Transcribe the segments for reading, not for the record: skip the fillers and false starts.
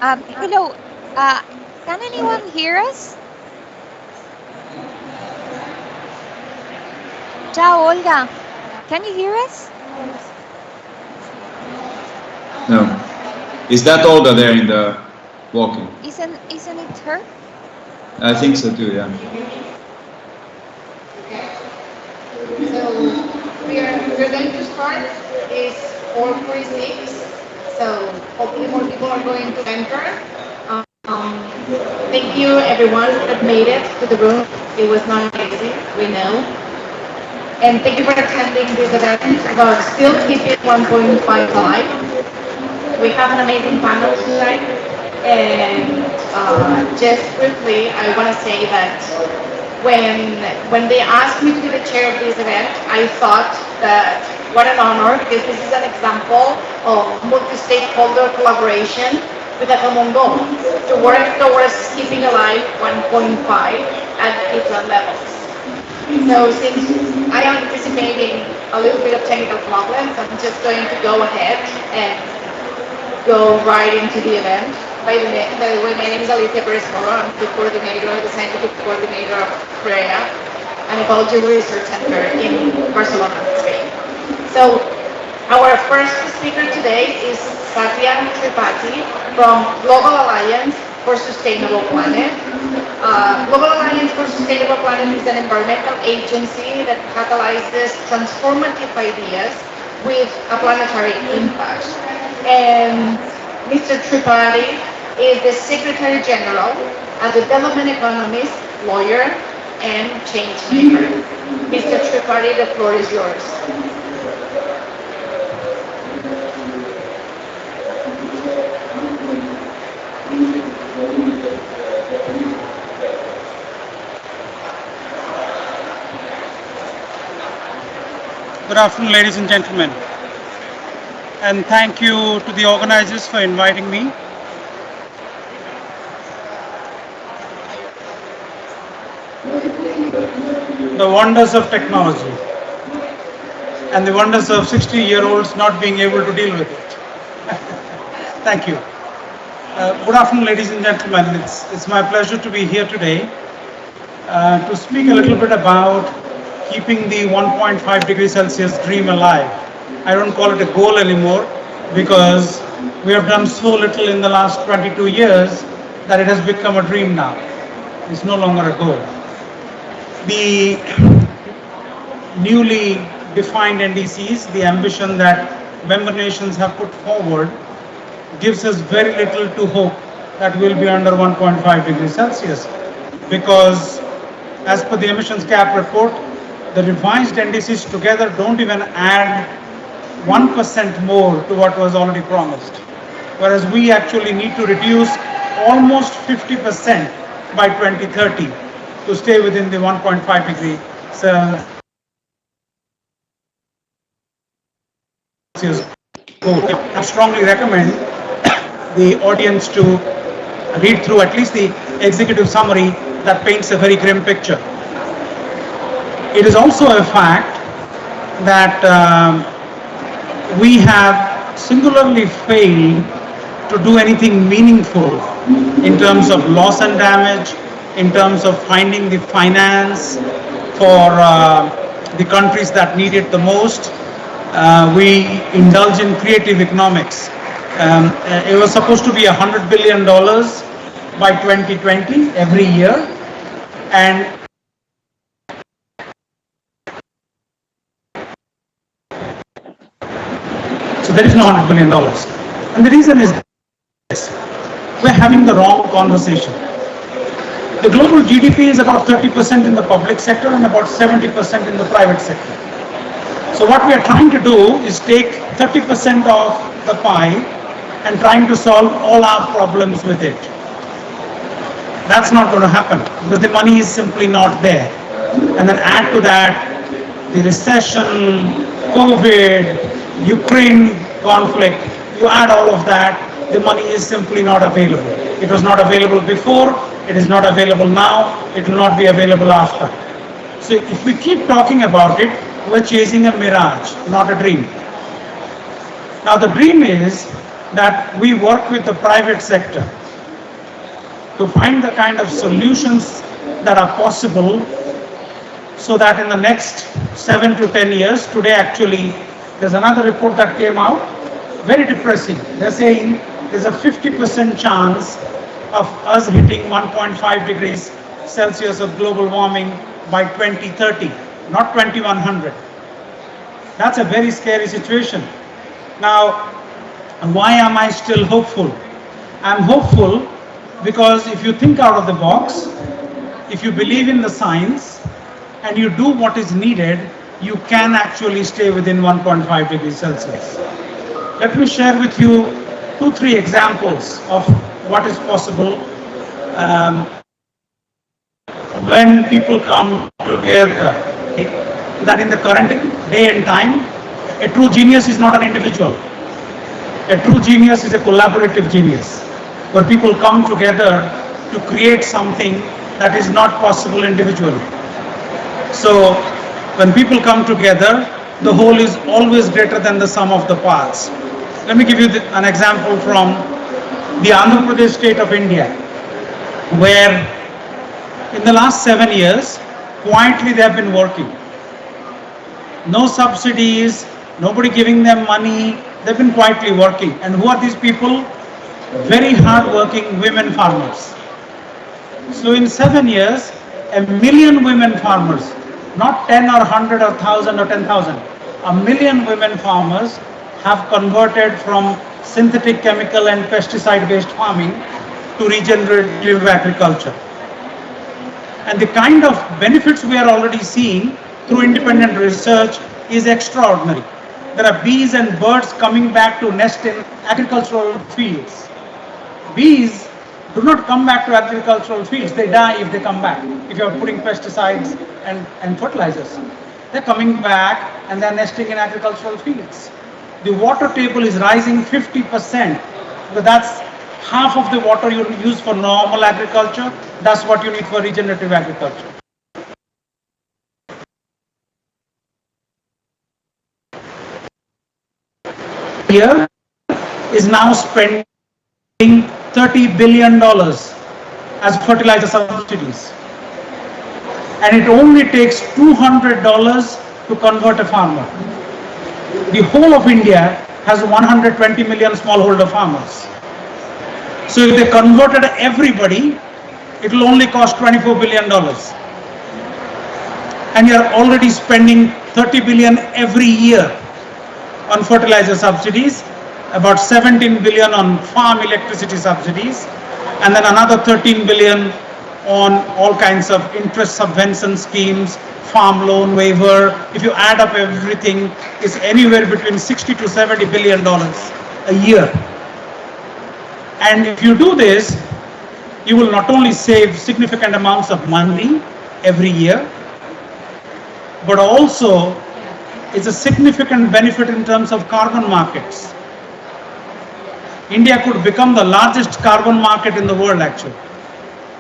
Hello. Can anyone hear us? Ciao, Olga. Can you hear us? No. Is that Olga there in the walking? Isn't it her? I think so too, yeah. So we're going to start. It's 4:46. So hopefully more people are going to enter. Thank you everyone that made it to the room. It was not easy, we know. And thank you for attending this event about still keeping 1.5 alive. We have an amazing panel tonight. And just briefly, I want to say that when they asked me to be the chair of this event, I thought that what an honor, because this is an example of multi-stakeholder collaboration with a common goal, to work towards keeping alive 1.5 at different levels. So since I am anticipating a little bit of technical problems, I'm just going to go ahead and go right into the event. By the way, my name is Alicia Perez-Moro. I'm the coordinator, the scientific coordinator of CREA, an ecology research center in Barcelona, Spain. So our first speaker today is Satya Tripathi from Global Alliance for Sustainable Planet. Global Alliance for Sustainable Planet is an environmental agency that catalyzes transformative ideas with a planetary impact. And Mr. Tripathi is the Secretary General, a development economist, lawyer, and change maker. Mr. Tripathi, the floor is yours. Good afternoon, ladies and gentlemen. And thank you to the organizers for inviting me. The wonders of technology and the wonders of 60-year-olds not being able to deal with it. Thank you. Good afternoon, ladies and gentlemen. It's my pleasure to be here today to speak a little bit about keeping the 1.5 degrees Celsius dream alive. I don't call it a goal anymore because we have done so little in the last 22 years that it has become a dream now. It's no longer a goal. The newly defined NDCs, the ambition that member nations have put forward, gives us very little to hope that we'll be under 1.5 degrees Celsius because as per the emissions cap report, the revised NDCs together don't even add 1% more to what was already promised. Whereas we actually need to reduce almost 50% by 2030 to stay within the 1.5 degree Celsius goal. I strongly recommend the audience to read through at least the executive summary that paints a very grim picture. It is also a fact that we have singularly failed to do anything meaningful in terms of loss and damage, in terms of finding the finance for the countries that need it the most. We indulge in creative economics. It was supposed to be $100 billion by 2020 every year, and so there is no $100 billion. And the reason is this: we're having the wrong conversation. The global GDP is about 30% in the public sector and about 70% in the private sector. So what we are trying to do is take 30% of the pie and trying to solve all our problems with it. That's not going to happen because the money is simply not there. And then add to that the recession, COVID, Ukraine conflict, you add all of that, the money is simply not available. It was not available before, it is not available now, it will not be available after. So if we keep talking about it, we're chasing a mirage, not a dream. Now the dream is that we work with the private sector to find the kind of solutions that are possible so that in the next 7 to 10 years, today actually, there's another report that came out, very depressing. They're saying there's a 50% chance of us hitting 1.5 degrees Celsius of global warming by 2030, not 2100. That's a very scary situation. Now, why am I still hopeful? I'm hopeful because if you think out of the box, if you believe in the science and you do what is needed, you can actually stay within 1.5 degrees Celsius. Let me share with you 2-3 examples of what is possible when people come together. That in the current day and time, a true genius is not an individual. A true genius is a collaborative genius, where people come together to create something that is not possible individually. So when people come together, the whole is always greater than the sum of the parts. Let me give you an example from the Andhra Pradesh state of India, where in the last 7 years, quietly they have been working. No subsidies, nobody giving them money, they've been quietly working. And who are these people? Very hard-working women farmers. So in 7 years, 1 million women farmers, not 10 or 100 or 1,000 or 10,000, 1 million women farmers have converted from synthetic chemical and pesticide-based farming to regenerative agriculture. And the kind of benefits we are already seeing through independent research is extraordinary. There are bees and birds coming back to nest in agricultural fields. Bees do not come back to agricultural fields. They die if they come back, if you are putting pesticides and fertilizers. They're coming back and they're nesting in agricultural fields. The water table is rising 50%, but that's half of the water you use for normal agriculture. That's what you need for regenerative agriculture. Here is now spending $30 billion as fertilizer subsidies. And it only takes $200 to convert a farmer. The whole of India has 120 million smallholder farmers. So if they converted everybody, it will only cost $24 billion. And you're already spending $30 billion every year on fertilizer subsidies, about 17 billion on farm electricity subsidies, and then another 13 billion on all kinds of interest subvention schemes, farm loan waiver. If you add up everything, it's anywhere between 60 to 70 billion dollars a year. And if you do this, you will not only save significant amounts of money every year, but also it's a significant benefit in terms of carbon markets. India could become the largest carbon market in the world actually,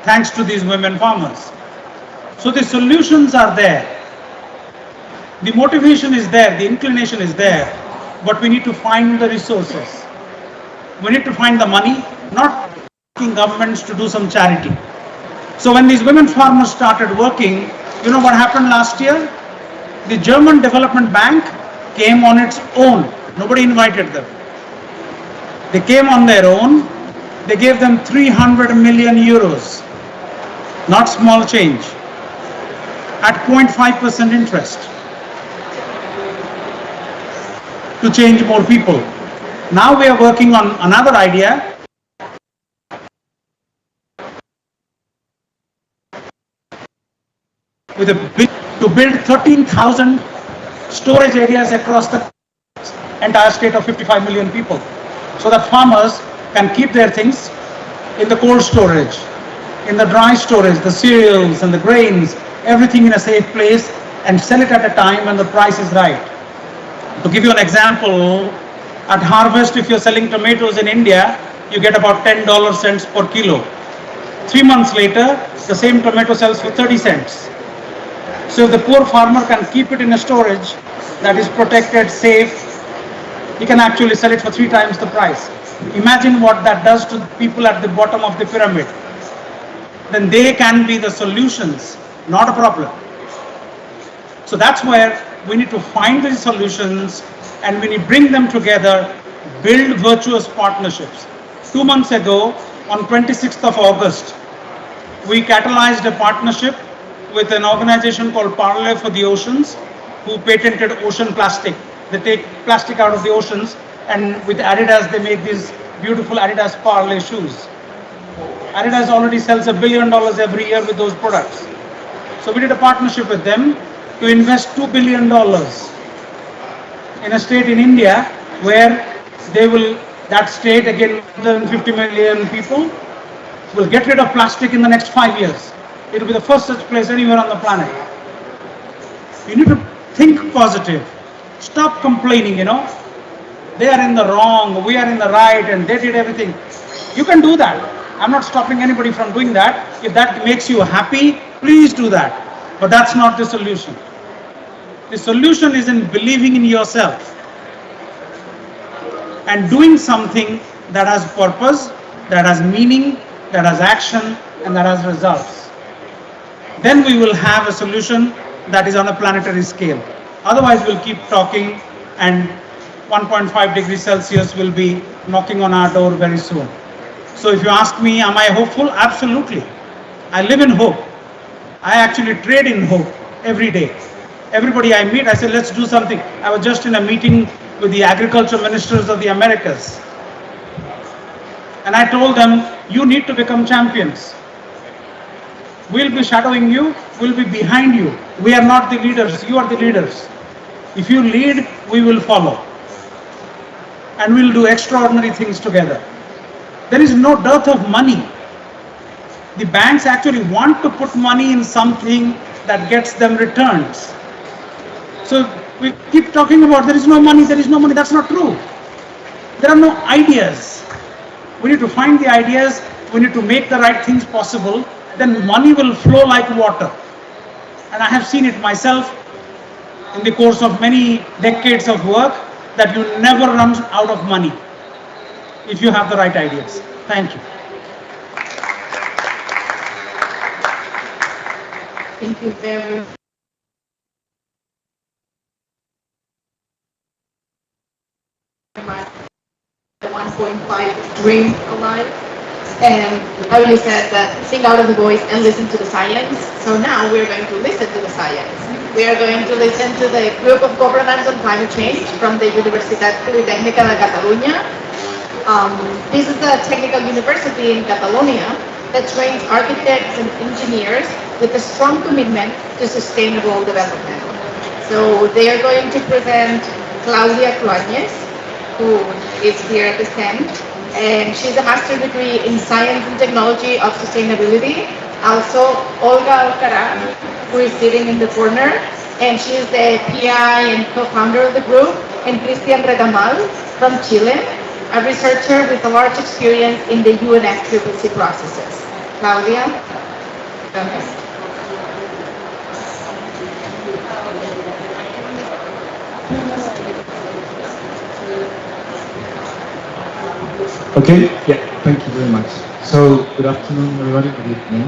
thanks to these women farmers. So the solutions are there. The motivation is there, the inclination is there, but we need to find the resources. We need to find the money, not asking governments to do some charity. So when these women farmers started working, you know what happened last year? The German Development Bank came on its own. Nobody invited them. They came on their own. They gave them 300 million euros, not small change, at 0.5% interest to change more people. Now we are working on another idea. With to build 13,000 storage areas across the entire state of 55 million people, so that farmers can keep their things in the cold storage, in the dry storage, the cereals and the grains, everything in a safe place, and sell it at a time when the price is right. To give you an example, at harvest, if you're selling tomatoes in India, you get about $10 cents per kilo. 3 months later, the same tomato sells for 30 cents. So if the poor farmer can keep it in a storage that is protected, safe, he can actually sell it for 3 times the price. Imagine what that does to people at the bottom of the pyramid. Then they can be the solutions, not a problem. So that's where we need to find the solutions, and when we bring them together, build virtuous partnerships. 2 months ago, on 26th of August, we catalyzed a partnership with an organization called Pablo for the Oceans, who patented ocean plastic. They take plastic out of the oceans, and with Adidas, they make these beautiful Adidas Parley shoes. Adidas already sells $1 billion every year with those products. So we did a partnership with them to invest $2 billion in a state in India where they will, that state, again, 150 million people, will get rid of plastic in the next 5 years. It will be the first such place anywhere on the planet. You need to think positive. Stop complaining, you know. They are in the wrong, we are in the right, and they did everything. You can do that. I'm not stopping anybody from doing that. If that makes you happy, please do that. But that's not the solution. The solution is in believing in yourself and doing something that has purpose, that has meaning, that has action, and that has results. Then we will have a solution that is on a planetary scale. Otherwise, we'll keep talking, and 1.5 degrees Celsius will be knocking on our door very soon. So if you ask me, am I hopeful? Absolutely. I live in hope. I actually trade in hope every day. Everybody I meet, I say, let's do something. I was just in a meeting with the agriculture ministers of the Americas. And I told them, you need to become champions. We'll be shadowing you, we'll be behind you. We are not the leaders, you are the leaders. If you lead, we will follow. And we'll do extraordinary things together. There is no dearth of money. The banks actually want to put money in something that gets them returns. So we keep talking about there is no money, there is no money. That's not true. There are no ideas. We need to find the ideas, we need to make the right things possible, then money will flow like water. And I have seen it myself in the course of many decades of work, that you never run out of money if you have the right ideas. Thank you. Thank you very much. The 1.5 dream alive. And I really said that sing out of the voice and listen to the science. So now we're going to listen to the science. We are going to listen to the Group of Governance on Climate Change from the Universidad Politécnica de Cataluña. This is a technical university in Catalonia that trains architects and engineers with a strong commitment to sustainable development. So they are going to present Clàudia, who is here at the stand. And she's a master's degree in Science and Technology of Sustainability. Also, Olga Alcaraz, who is sitting in the corner, and she is the PI and co-founder of the group, and Cristián Retamal from Chile, a researcher with a large experience in the UNFCCC processes. Clàudia, go ahead. Okay, yeah, thank you very much. So, good afternoon, everybody, good evening.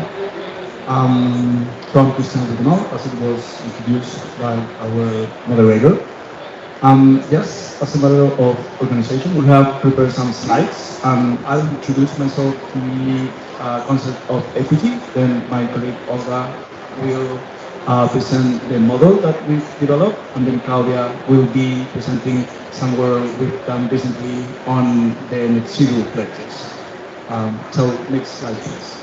So I'm Cristián Retamal, as it was introduced by our moderator. Just as a matter of organization, we have prepared some slides. I'll introduce myself to the concept of equity, then my colleague Olga will present the model that we've developed, and then Clàudia will be presenting some work we've done recently on the net zero pledges. So next slide, please.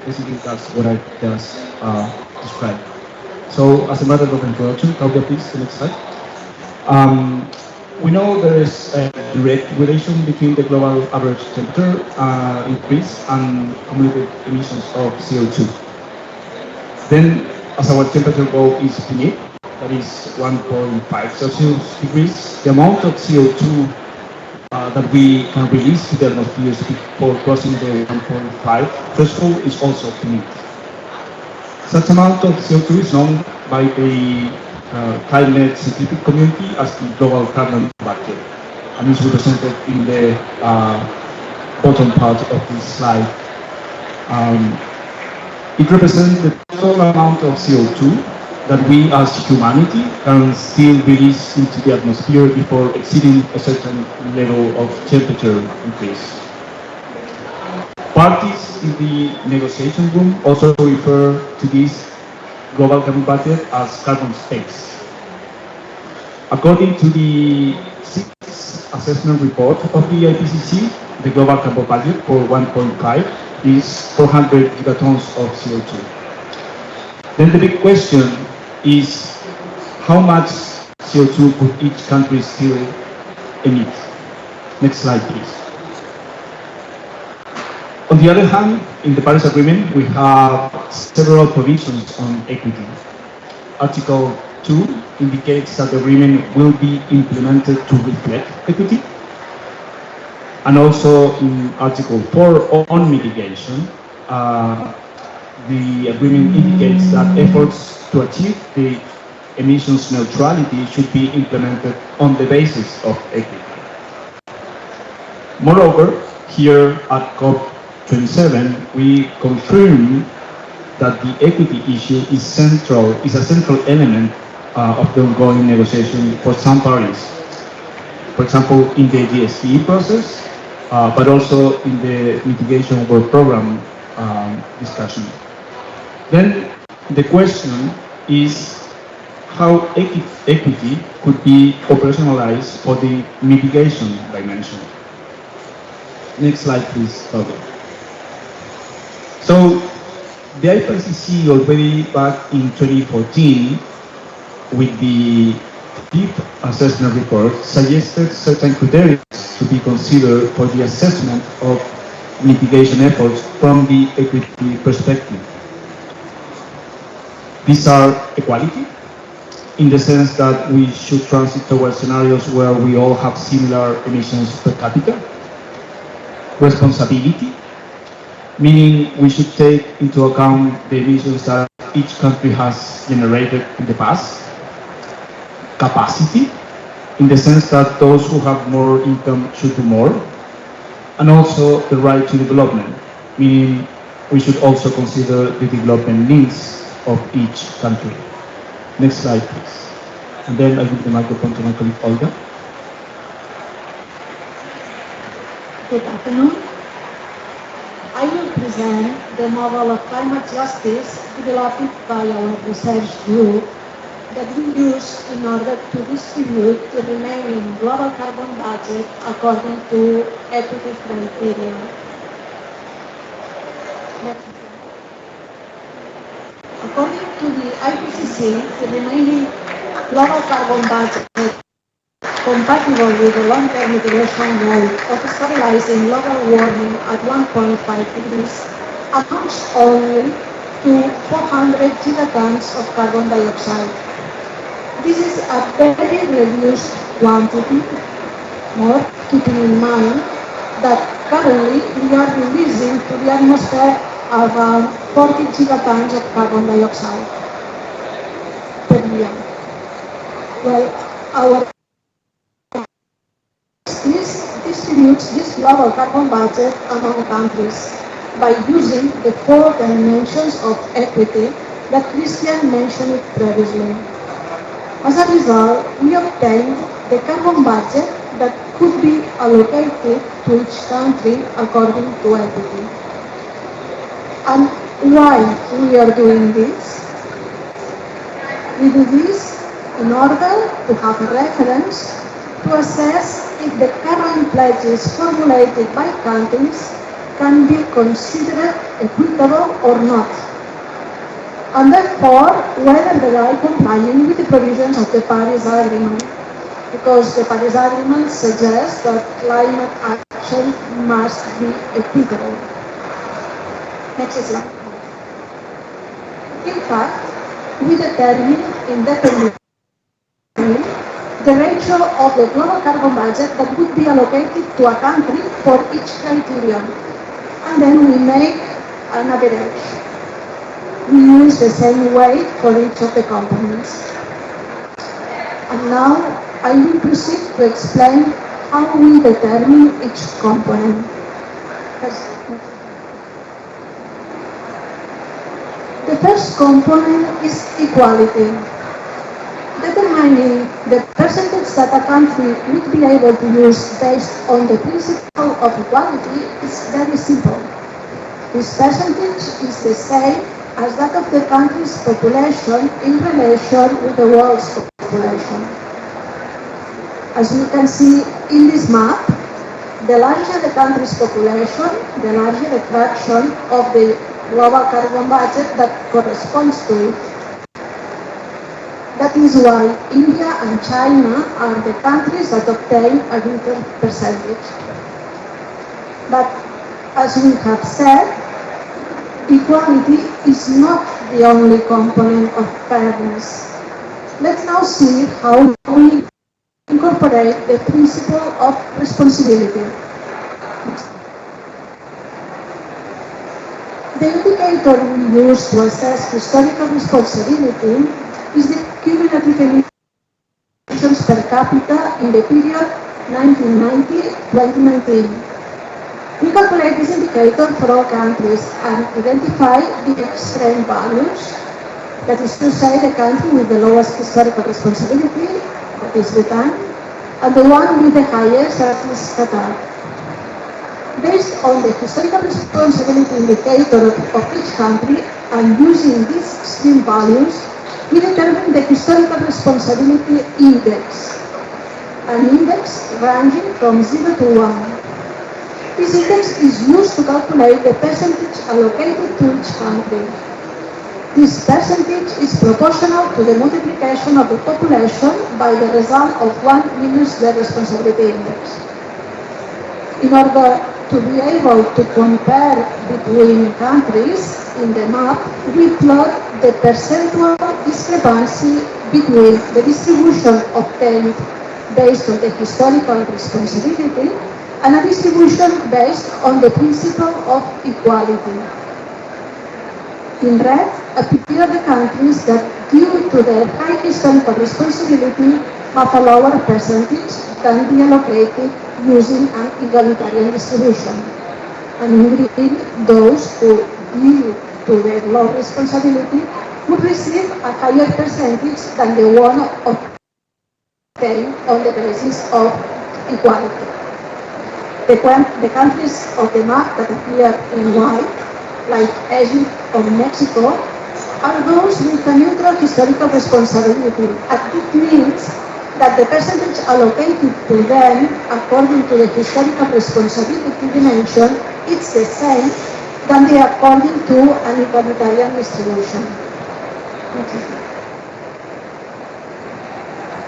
Basically, that's what I just described. So as a matter of introduction, Clàudia, please, the next slide. We know there is a direct relation between the global average temperature increase and cumulative emissions of CO2. Then, as our temperature goal is finite, that is 1.5 Celsius degrees, the amount of CO2 that we can release to the atmosphere before crossing the 1.5 threshold is also finite. Such amount of CO2 is known by the climate scientific community as the global carbon bucket. and is represented in the bottom part of this slide. It represents the total amount of CO2 that we as humanity can still release into the atmosphere before exceeding a certain level of temperature increase. Parties in the negotiation room also refer to this global carbon budget as carbon space. According to the sixth assessment report of the IPCC, the global carbon budget for 1.5 is 400 gigatons of CO2. Then the big question is how much CO2 could each country still emit? Next slide, please. On the other hand, in the Paris Agreement, we have several provisions on equity. Article 2 indicates that the agreement will be implemented to reflect equity. And also in Article 4 on mitigation, the agreement indicates that efforts to achieve the emissions neutrality should be implemented on the basis of equity. Moreover, here at COP27, we confirm that the equity issue is a central element of the ongoing negotiation for some parties. For example, in the GSP process, but also in the mitigation work program discussion. Then the question is how equity could be operationalized for the mitigation dimension. Next slide, please, Pablo. So the IPCC already back in 2014 with the fifth assessment report suggested certain criteria to be considered for the assessment of mitigation efforts from the equity perspective. These are equality, in the sense that we should transit towards scenarios where we all have similar emissions per capita. Responsibility, meaning we should take into account the emissions that each country has generated in the past. Capacity, in the sense that those who have more income should do more. And also the right to development, meaning we should also consider the development needs of each country. Next slide, please. And then I give the microphone to my colleague Olga. Good afternoon. I will present the model of climate justice developed by our research group that we use in order to distribute the remaining global carbon budget according to equity criteria. According to the IPCC, the remaining global carbon budget compatible with the long-term mitigation goal of stabilizing global warming at 1.5 degrees amounts only to 400 gigatons of carbon dioxide. This is a very reduced quantity, more keeping in mind that currently we are releasing to the atmosphere around 40 gigatons of carbon dioxide per year. Well, our distributes this global carbon budget among countries by using the 4 dimensions of equity that Cristián mentioned previously. As a result, we obtained the carbon budget that could be allocated to each country according to equity. And why we are doing this? We do this in order to have a reference to assess if the current pledges formulated by countries can be considered equitable or not, and therefore whether they are complying with the provisions of the Paris Agreement, because the Paris Agreement suggests that climate action must be equitable. Next slide. In fact, we determine independently the ratio of the global carbon budget that would be allocated to a country for each criterion, and then we make an average. We use the same weight for each of the components. And now I will proceed to explain how we determine each component. The first component is equality. Determining the percentage that a country would be able to use based on the principle of equality is very simple. This percentage is the same as that of the country's population in relation with the world's population. As you can see in this map, the larger the country's population, the larger the fraction of the global carbon budget that corresponds to it. That is why India and China are the countries that obtain a greater percentage. But as we have said, equality is not the only component of fairness. Let's now see how we incorporate the principle of responsibility. The indicator we use to assess historical responsibility is the cumulative emissions per capita in the period 1990-2019. We calculate this indicator for all countries and identify the extreme values, that is to say the country with the lowest historical responsibility, that is Bhutan, and the one with the highest, that is Qatar. Based on the historical responsibility indicator of each country and using these extreme values, we determine the historical responsibility index, an index ranging from 0 to 1. This index is used to calculate the percentage allocated to each country. This percentage is proportional to the multiplication of the population by the result of 1 minus the responsibility index. In order to be able to compare between countries, in the map, we plot the percentual discrepancy between the distribution obtained based on the historical responsibility and a distribution based on the principle of equality. In red appear the countries that, due to their high historical responsibility, have a lower percentage than the allocated using an egalitarian distribution. And in green, those who, due to their low responsibility, would receive a higher percentage than the one obtained on the basis of equality. The countries of the map that appear in white, like Egypt or Mexico, are those with a neutral historical responsibility. And it means that the percentage allocated to them, according to the historical responsibility dimension, is the same than the according to an egalitarian distribution. Okay.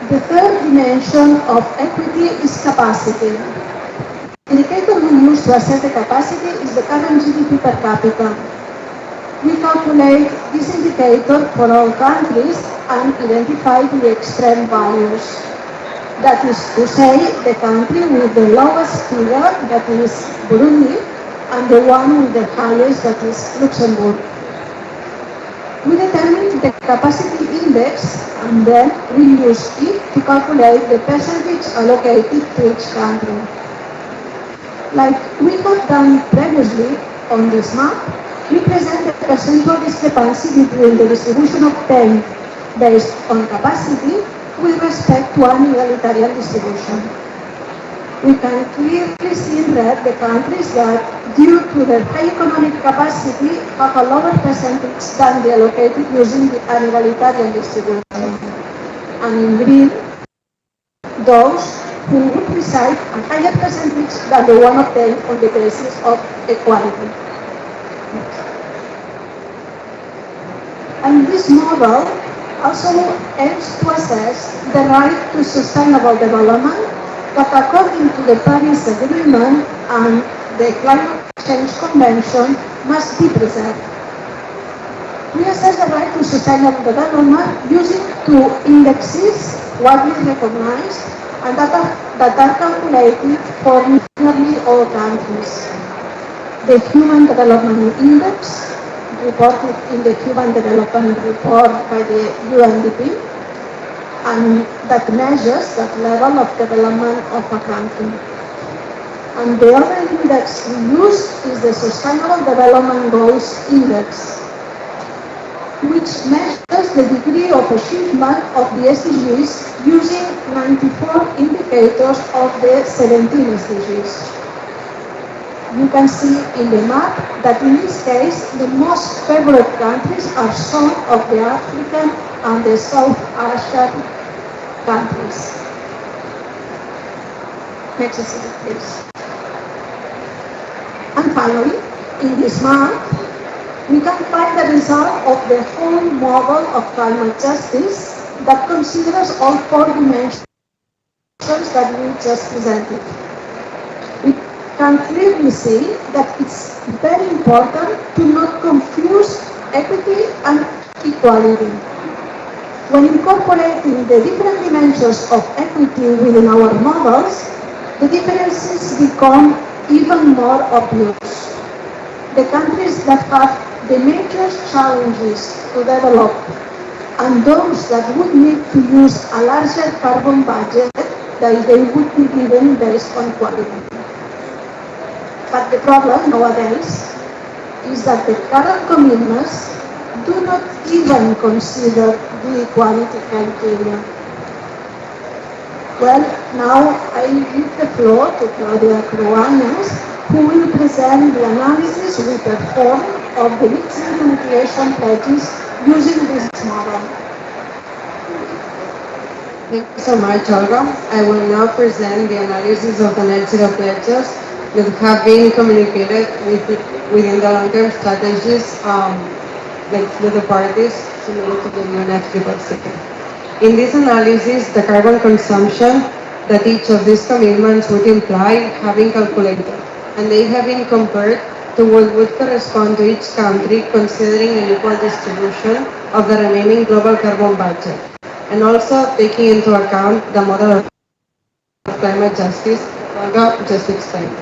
The third dimension of equity is capacity. The indicator we use to assess the capacity is the current GDP per capita. We calculate this indicator for all countries and identify the extreme values. That is to say, the country with the lowest figure, that is Burundi, and the one with the highest, that is Luxembourg. We determine the capacity index and then we use it to calculate the percentage allocated to each country. Like we have done previously on this map, we present the percentual discrepancy between the distribution obtained based on capacity with respect to an egalitarian distribution. We can clearly see in red the countries that, due to their high economic capacity, have a lower percentage than the allocated using an egalitarian distribution. And in green, those who would receive a higher percentage than the one obtained on the basis of equality. And this model also aims to assess the right to sustainable development that, according to the Paris Agreement and the Climate Change Convention, must be preserved. We assess the right to sustainable development using two indexes widely recognized and that are calculated for nearly all countries. The Human Development Index, reported in the Human Development Report by the UNDP, and that measures that level of development of a country. And the other index we use is the Sustainable Development Goals Index, which measures the degree of achievement of the SDGs using 94 indicators of the 17 SDGs. You can see in the map that in this case, the most favored countries are some of the African and the South Asian countries. Next slide, please. And finally, in this map, we can find the result of the whole model of climate justice that considers all 4 dimensions that we just presented. We can clearly see that it's very important to not confuse equity and equality. When incorporating the different dimensions of equity within our models, the differences become even more obvious. The countries that have the major challenges to develop and those that would need to use a larger carbon budget that they would be given based on quality. But the problem nowadays is that the current commitments do not even consider the equality criteria. Well, now I give the floor to Clàudia, who will present the analysis we performed of the net zero mitigation pledges using this model. Thank you so much, Olga. I will now present the analysis of the net zero pledges that have been communicated within the long-term strategies with the parties submitted to the UNFCCC. In this analysis, the carbon consumption that each of these commitments would imply have been calculated, and they have been compared to what would correspond to each country considering an equal distribution of the remaining global carbon budget, and also taking into account the model of climate justice Olga just explained.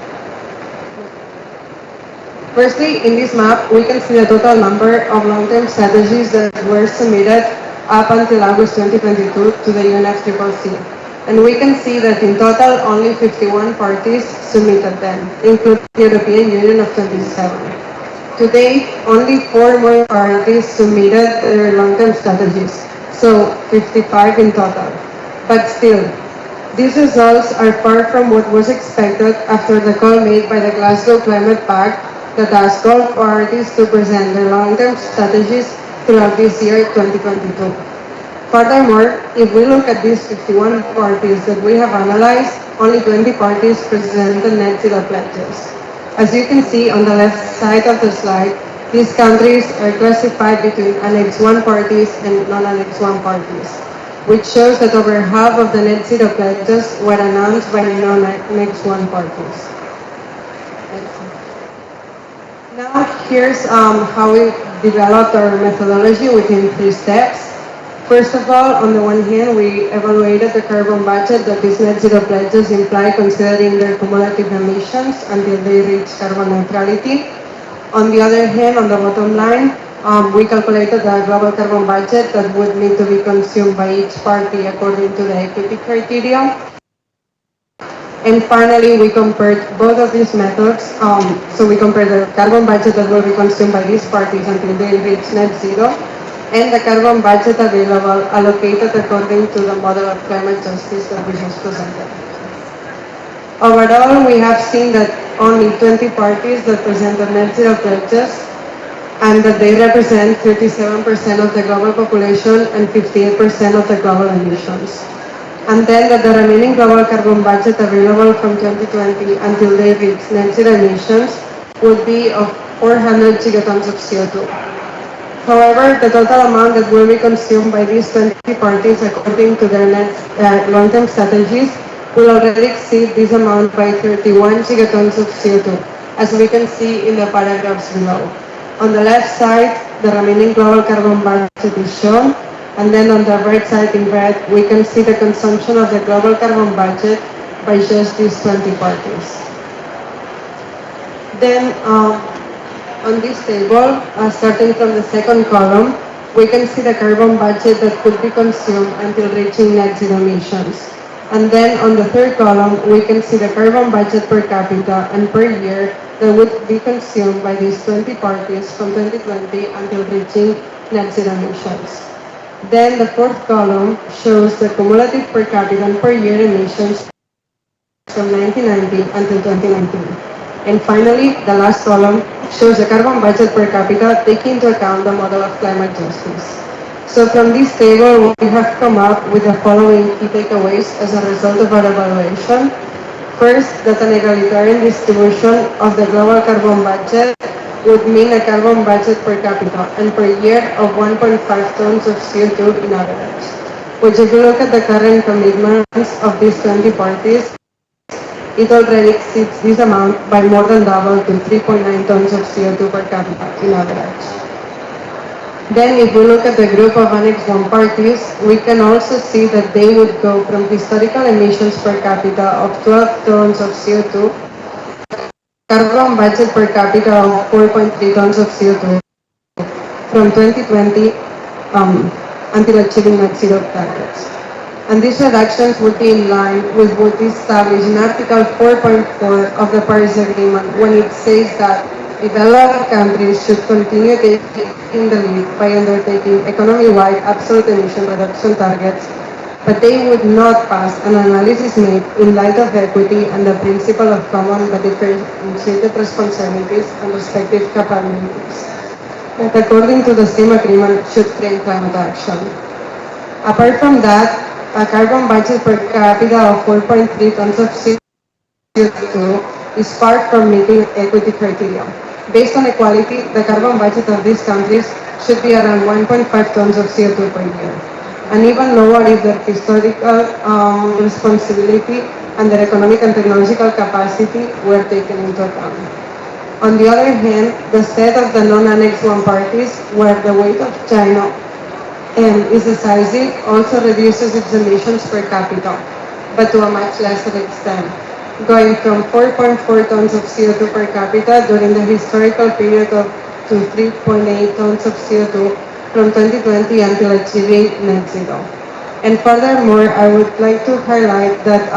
Firstly, in this map, we can see the total number of long-term strategies that were submitted up until August 2022 to the UNFCCC. And we can see that in total, only 51 parties submitted them, including the European Union of 27. To date, only 4 more parties submitted their long-term strategies, so 55 in total. But still, these results are far from what was expected after the call made by the Glasgow Climate Pact that asked all parties to present their long-term strategies throughout this year, 2022. Furthermore, if we look at these 51 parties that we have analyzed, only 20 parties presented net zero pledges. As you can see on the left side of the slide, these countries are classified between Annex 1 parties and non-Annex 1 parties, which shows that over half of the net zero pledges were announced by non-Annex 1 parties. Now here's how we developed our methodology within 3 steps. First of all, on the one hand, we evaluated the carbon budget that these net zero pledges imply considering their cumulative emissions until they reach carbon neutrality. On the other hand, on the bottom line, we calculated the global carbon budget that would need to be consumed by each party according to the equity criteria. And finally, we compared both of these methods. So we compared the carbon budget that will be consumed by these parties until they reach net zero, and the carbon budget available allocated according to the model of climate justice that we just presented. Overall, we have seen that only 20 parties that presented net zero pledges, and that they represent 37% of the global population and 58% of the global emissions. And then that the remaining global carbon budget available from 2020 until they reach net zero emissions would be of 400 gigatons of CO2. However, the total amount that will be consumed by these 20 parties according to their long-term strategies will already exceed this amount by 31 gigatons of CO2, as we can see in the paragraphs below. On the left side, the remaining global carbon budget is shown, and then on the right side in red, we can see the consumption of the global carbon budget by just these 20 parties. Then, on this table, starting from the second column, we can see the carbon budget that could be consumed until reaching net zero emissions. And then on the third column, we can see the carbon budget per capita and per year that would be consumed by these 20 parties from 2020 until reaching net zero emissions. Then the fourth column shows the cumulative per capita and per year emissions from 1990 until 2019. And finally, the last column shows the carbon budget per capita taking into account the model of climate justice. So from this table, we have come up with the following key takeaways as a result of our evaluation. First, that an egalitarian distribution of the global carbon budget would mean a carbon budget per capita and per year of 1.5 tons of CO2 in average, which if you look at the current commitments of these 20 parties, it already exceeds this amount by more than double to 3.9 tons of CO2 per capita in average. Then if we look at the group of Annex 1 parties, we can also see that they would go from historical emissions per capita of 12 tons of CO2, carbon budget per capita of 4.3 tons of CO2 from 2020 until achieving net zero targets. And these reductions would be in line with what is established in Article 4.4 of the Paris Agreement when it says that developed countries should continue taking the lead by undertaking economy-wide absolute emission reduction targets, but they would not pass an analysis made in light of equity and the principle of common but differentiated responsibilities and respective capabilities, that according to the same agreement should frame climate action. Apart from that, a carbon budget per capita of 4.3 tons of CO2 is far from meeting equity criteria. Based on equality, the carbon budget of these countries should be around 1.5 tons of CO2 per year, and even lower if their historical responsibility and their economic and technological capacity were taken into account. On the other hand, the set of the non-Annex 1 parties, where the weight of China is decisive, also reduces its emissions per capita, but to a much lesser extent, going from 4.4 tons of CO2 per capita during the historical period to 3.8 tons of CO2 from 2020 until achieving net zero. And furthermore, I would like to highlight that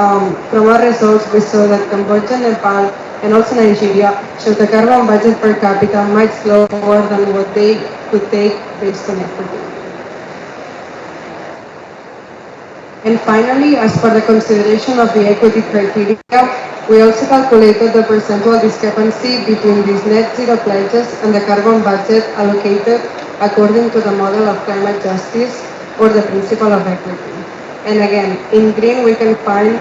from our results we saw that Cambodia, Nepal, and also Nigeria showed a carbon budget per capita much lower than what they could take based on equity. And finally, as for the consideration of the equity criteria, we also calculated the percentual discrepancy between these net zero pledges and the carbon budget allocated according to the model of climate justice or the principle of equity. And again, in green we can find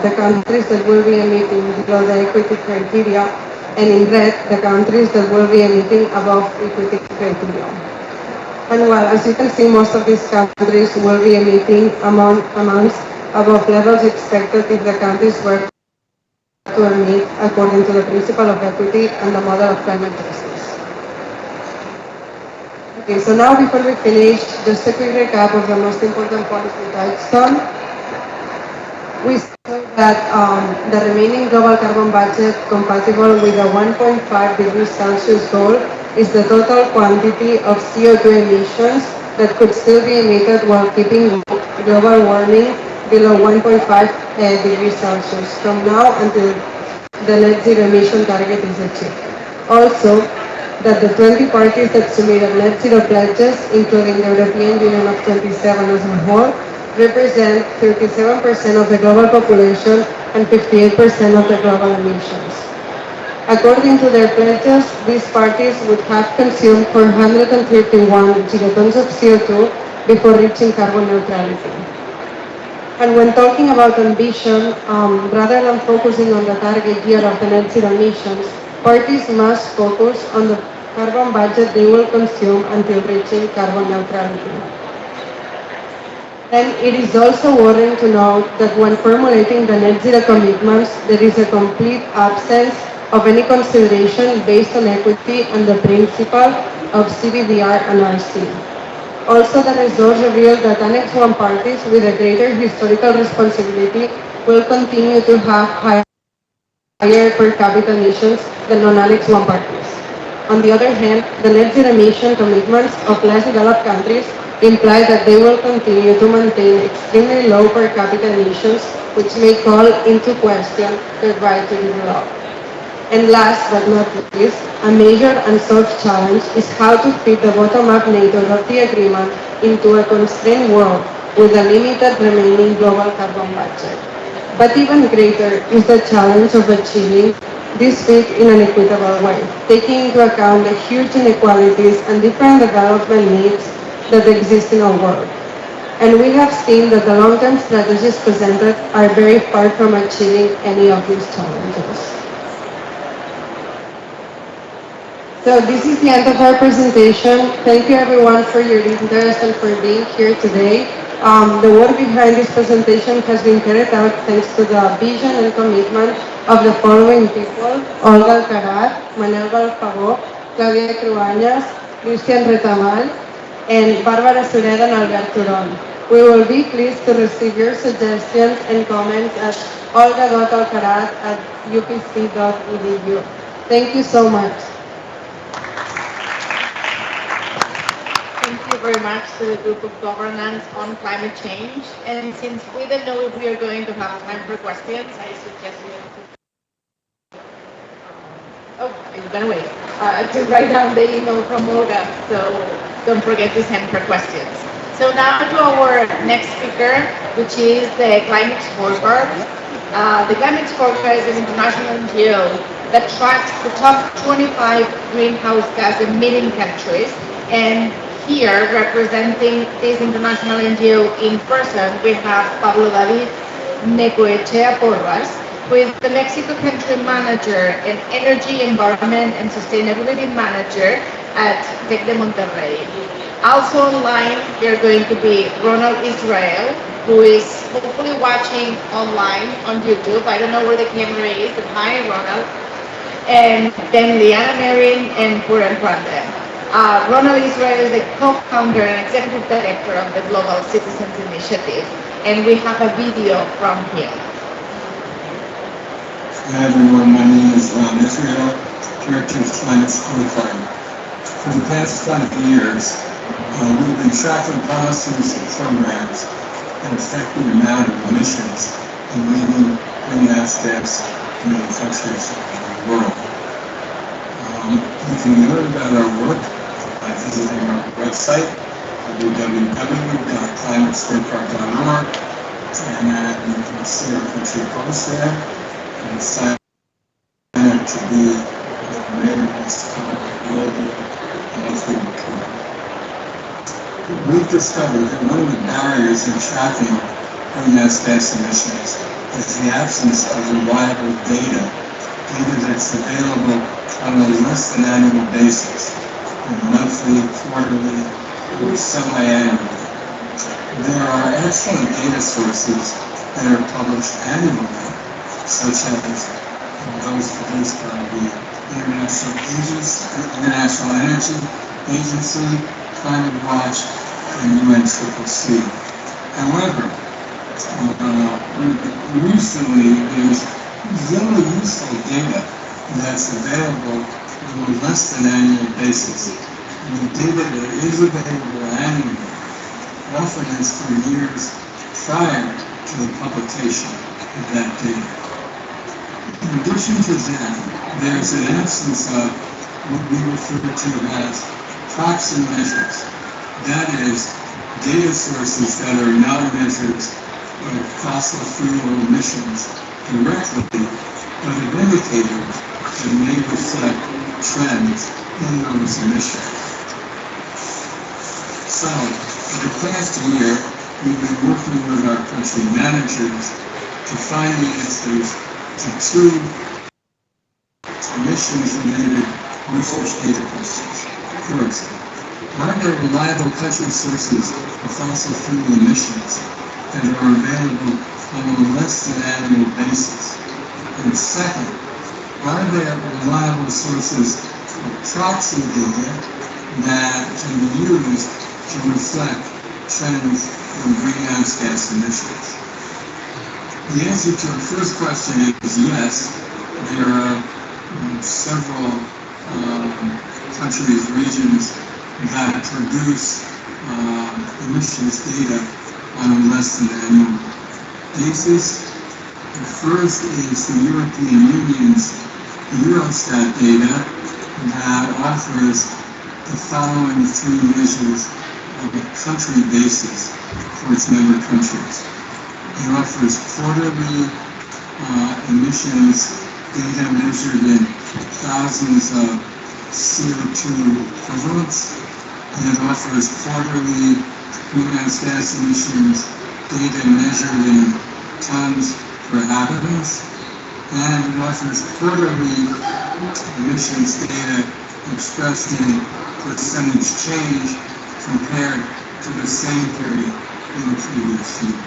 the countries that will be emitting below the equity criteria, and in red the countries that will be emitting above equity criteria. And well, as you can see, most of these countries will be emitting amounts above levels expected if the countries were to emit according to the principle of equity and the model of climate justice. Okay, so now before we finish, just a quick recap of the most important points we touched on. We saw that the remaining global carbon budget compatible with the 1.5 degrees Celsius goal is the total quantity of CO2 emissions that could still be emitted while keeping global warming below 1.5 degrees Celsius from now until the net zero emission target is achieved. Also, that the 20 parties that submitted net zero pledges, including the European Union of 27 as a whole, represent 37% of the global population and 58% of the global emissions. According to their pledges, these parties would have consumed 431 gigatons of CO2 before reaching carbon neutrality. And when talking about ambition, rather than focusing on the target year of the net zero emissions, parties must focus on the carbon budget they will consume until reaching carbon neutrality. And it is also worrying to note that when formulating the net zero commitments, there is a complete absence of any consideration based on equity and the principle of CBDR and RC. Also, the results reveal that Annex 1 parties with a greater historical responsibility will continue to have higher per capita emissions than non-Annex 1 parties. On the other hand, the net zero emission commitments of less developed countries imply that they will continue to maintain extremely low per capita emissions, which may call into question their right to develop. And last but not least, a major and soft challenge is how to fit the bottom-up nature of the agreement into a constrained world with a limited remaining global carbon budget. But even greater is the challenge of achieving this fit in an equitable way, taking into account the huge inequalities and different development needs that exist in our world. And we have seen that the long-term strategies presented are very far from achieving any of these challenges. So this is the end of our presentation. Thank you everyone for your interest and for being here today. The work behind this presentation has been carried out thanks to the vision and commitment of the following people: Olga Alcaraz, Clàudia Cruanyes, Cristián Retamal, and Barbara Sureda and Albert Turon. We will be pleased to receive your suggestions and comments at olga.alcaraz@upc.edu. Thank you so much. Thank you very much to the group of governance on climate change. And since we don't know if we are going to have time for questions, I suggest you you're gonna wait. To write down the email from Olga, so don't forget to send for questions. So now to our next speaker, which is the Climate Scorecard. The Climate Scorecard is an international NGO that tracks the top 25 greenhouse gas emitting countries, and here, representing this international NGO in person, we have Pablo Necoechea, who is the Mexico country manager and energy, environment, and sustainability manager at Tec de Monterrey. Also online, we are going to be Ronald Israel, who is hopefully watching online on YouTube. I don't know where the camera is, but hi, Ronald. And then Liana, Mehrin, and Pooran, Prande. Ronald Israel is the co-founder and executive director of the Global Citizens Initiative, and we have a video from him. Hi everyone, my name is Ron Israel, Director of Climate Scorecard. For the past 5 years, we've been tracking policies and programs that affect the amount of emissions in leading greenhouse gas manufacturers in the world. You can learn about our work by visiting our website, www.climatescorecard.org, and you can see our country posts there, and sign up to be a member of this global monthly report. We've discovered that one of the barriers in tracking greenhouse gas emissions is the absence of reliable data that's available on a less than annual basis, monthly, quarterly, or semi-annually. There are excellent data sources that are published annually, such as those produced by the International Energy Agency, Climate Watch, and UNCCC. However, recently there's really useful data that's available on a less than annual basis. And the data that is available annually often is for years prior to the publication of that data. In addition to that, there's an absence of what we refer to as proxy measures. That is, data sources that are not measures of fossil fuel emissions directly, but of indicators that may reflect trends in those emissions. So, for the past year, we've been working with our country managers to find the answers to two emissions-related research data questions. First, are there reliable country sources of fossil fuel emissions that are available on a less than annual basis? And second, are there reliable sources of proxy data that can be used to reflect trends in greenhouse gas emissions? The answer to the first question is yes. There are several countries, regions that produce emissions data on a less than annual basis. The first is the European Union's Eurostat data that offers the following three measures on a country basis for its member countries. It offers quarterly emissions data measured in thousands of CO2 equivalents, and it offers quarterly greenhouse gas emissions data measured in tons per habitant, and it offers quarterly emissions data expressed in percentage change compared to the same period in the previous year.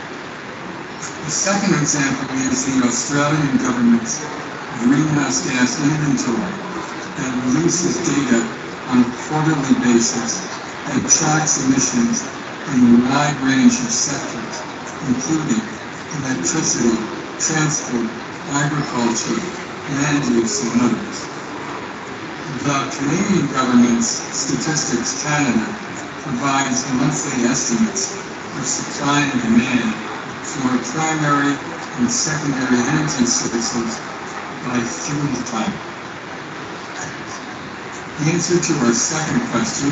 The second example is the Australian government's greenhouse gas inventory that releases data on a quarterly basis that tracks emissions in a wide range of sectors, including electricity, transport, agriculture, land use, and others. The Canadian government's Statistics Canada provides monthly estimates of supply and demand for primary and secondary energy sources by fuel type. The answer to our second question,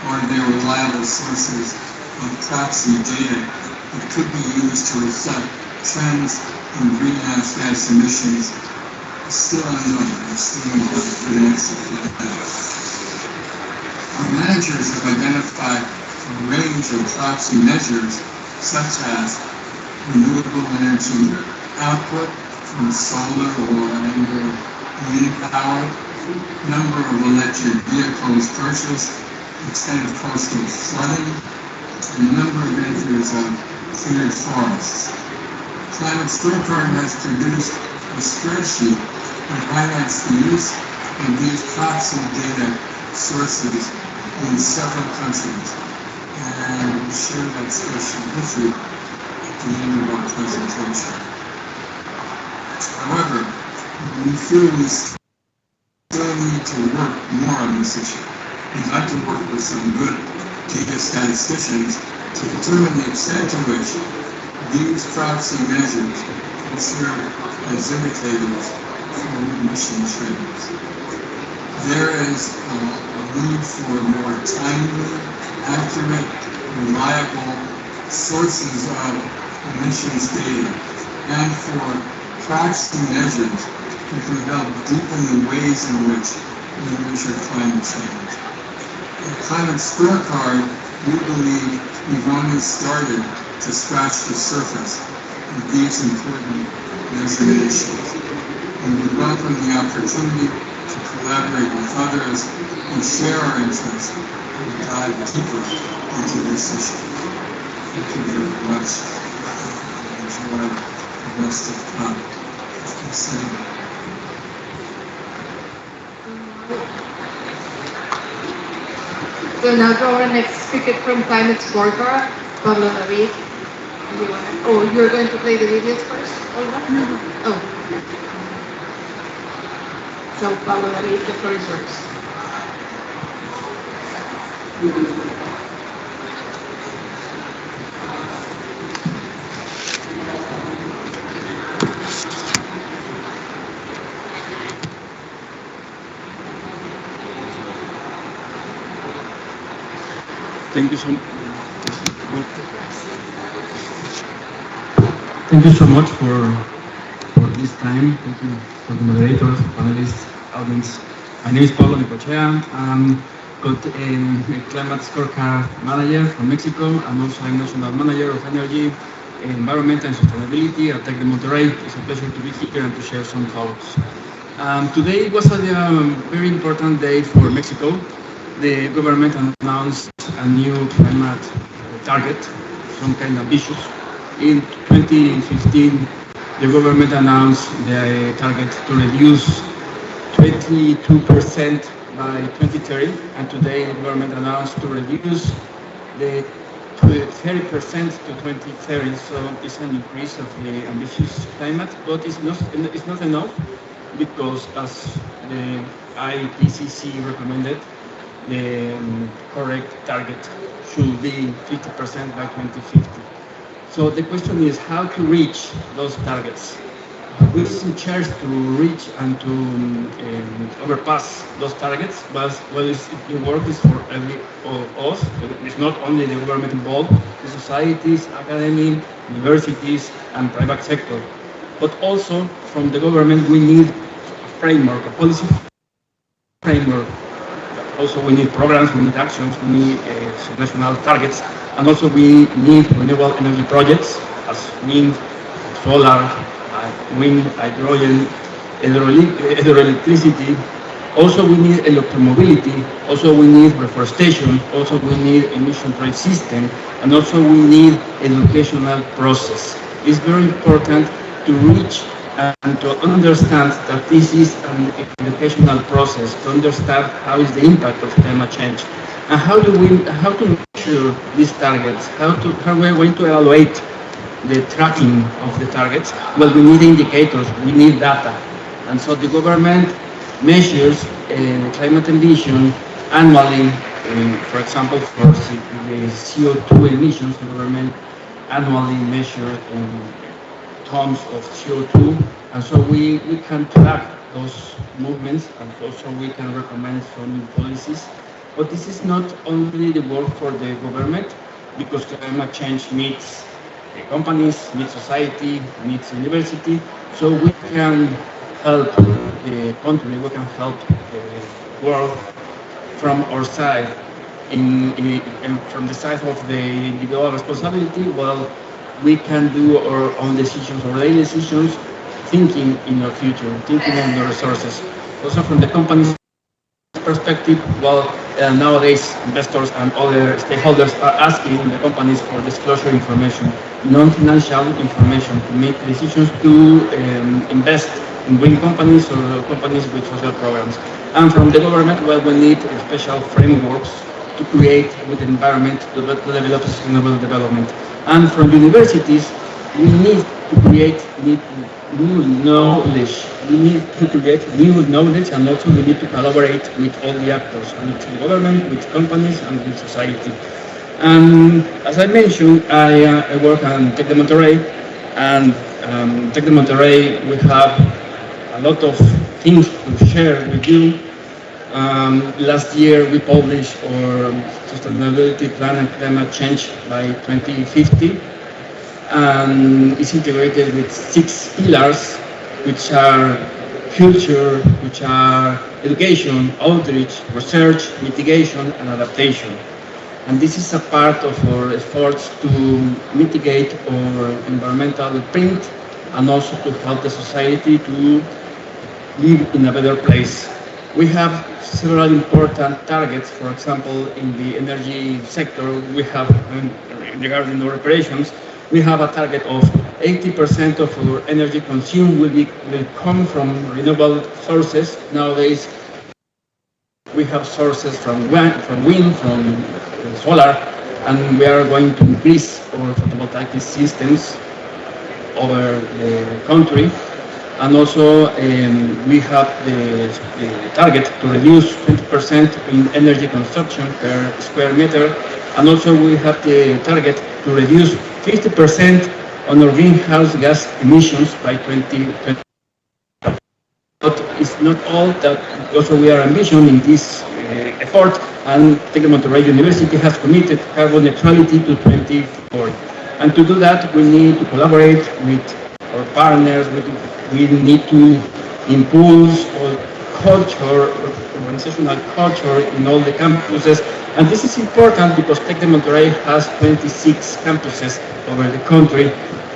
are there reliable sources of proxy data that could be used to reflect trends in greenhouse gas emissions, is still unknown. We're still in the good answer to that. Our managers have identified a range of proxy measures such as renewable energy output from solar or wind power, number of electric vehicles purchased, extent of coastal flooding, and number of acres of cleared forests. Climate Scorecard has produced a spreadsheet that highlights the use of these proxy data sources in several countries, and we'll share that spreadsheet with you at the end of our presentation. However, we feel we still need to work more on this issue. We'd like to work with some good data statisticians to determine the extent to which these proxy measures can serve as indicators for emission trends. There is a need for more timely, accurate, reliable sources of emissions data, and for proxy measures that can help deepen the ways in which we measure climate change. The Climate Scorecard, we believe we've only started to scratch the surface of these important measurement issues. And we welcome the opportunity to collaborate with others and share our interests and dive deeper into this issue. Thank you very much. Enjoy the rest of the talk. So now to our next speaker from Climate Scorecard, Pablo David. Oh, you're going to play the videos first, Olga? No. Oh. So Pablo David, the floor is yours. Thank you so much for this time. Thank you for the moderators, panelists, audience. My name is Pablo Necoechea. I'm Climate Scorecard Manager from Mexico. I'm also a National Manager of Energy, Environment and Sustainability at Tec de Monterrey. It's a pleasure to be here and to share some thoughts. Today was a very important day for Mexico. The government announced a new climate target, some kind of ambitious. In 2015, the government announced the target to reduce 22% by 2030, and today the government announced to reduce the 30% to 2030. So it's an increase of the ambitious climate, but it's not enough, because as the IPCC recommended, the correct target should be 50% by 2050. So the question is how to reach those targets. Who is in charge to reach and to overpass those targets? But the work is for every of us. It's not only the government involved, the societies, academy, universities, and private sector. But also from the government, we need a framework, a policy framework. Also, we need programs, we need actions, we need national targets, and also we need renewable energy projects as wind, solar, wind, hydrogen, hydroelectricity. Also, we need electromobility. Also, we need reforestation. Also, we need emission trade system, and also we need educational process. It's very important to reach and to understand that this is an educational process, to understand how is the impact of climate change, and how to measure these targets, how we're going to evaluate the tracking of the targets. Well, we need indicators, we need data, and so the government measures climate ambition annually. For example, for the CO2 emissions, the government annually measures tons of CO2, and so we can track those movements, and also we can recommend some policies. But this is not only the work for the government, because climate change needs companies, needs society, needs university, so we can help the country, we can help the world from our side. From the side of the individual responsibility, well, we can do our own decisions, our daily decisions, thinking in our future, thinking on the resources. Also from the company's perspective, well, nowadays investors and other stakeholders are asking the companies for disclosure information, non-financial information, to make decisions to invest in green companies or companies with social programs. And from the government, well, we need special frameworks to create with the environment to develop sustainable development. And from universities, we need to create new knowledge. We need to create new knowledge, and also we need to collaborate with all the actors, with the government, with companies, and with society. And as I mentioned, I work on Tec de Monterrey, and Tec de Monterrey, we have a lot of things to share with you. Last year, we published our sustainability plan and climate change by 2050. And it's integrated with 6 pillars, which are culture, which are education, outreach, research, mitigation, and adaptation. And this is a part of our efforts to mitigate our environmental print and also to help the society to live in a better place. We have several important targets. For example, in the energy sector, we have, regarding our operations, we have a target of 80% of our energy consumed will come from renewable sources. Nowadays, we have sources from wind, from solar, and we are going to increase our photovoltaic systems over the country. And also, we have the target to reduce 20% in energy consumption per square meter. And also, we have the target to reduce 50% on our greenhouse gas emissions by 2020. But it's not all that. Also, we are ambitious in this effort, and Tec de Monterrey University has committed carbon neutrality to 2040. And to do that, we need to collaborate with our partners. We need to impulse our culture, organizational culture in all the campuses. And this is important because Tec de Monterrey has 26 campuses over the country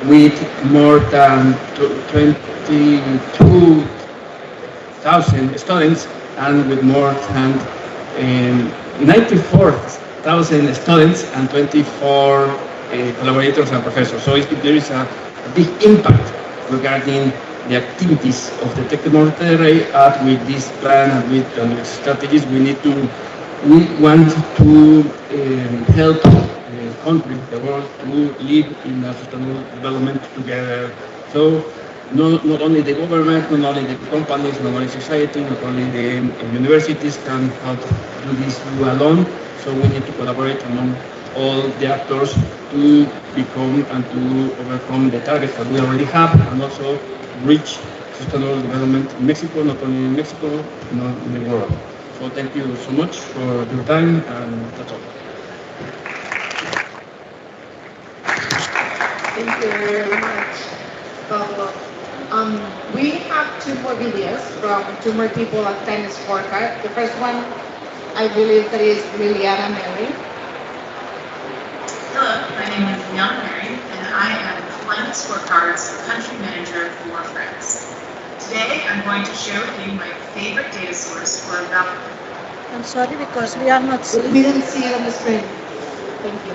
with more than 22,000 students and with more than 94,000 students and 24 collaborators and professors. So there is a big impact regarding the activities of the Tec de Monterrey. With this plan and with strategies, we want to help the country, the world, to live in a sustainable development together. So not only the government, not only the companies, not only society, not only the universities can help do this do alone. So we need to collaborate among all the actors to become and to overcome the targets that we already have, and also reach sustainable development in Mexico, not only in Mexico, not in the world. So thank you so much for your time, and that's all. Thank you very much, Pablo. We have two more videos from two more people at Climate Scorecard. The first one, I believe that is Liliana Mehrin. Hello, my name is Mehrin, and I am Climate Scorecard's country manager for France. Today, I'm going to share with you my favorite data source for about. I'm sorry because we are not seeing. We didn't see it on the screen. Thank you.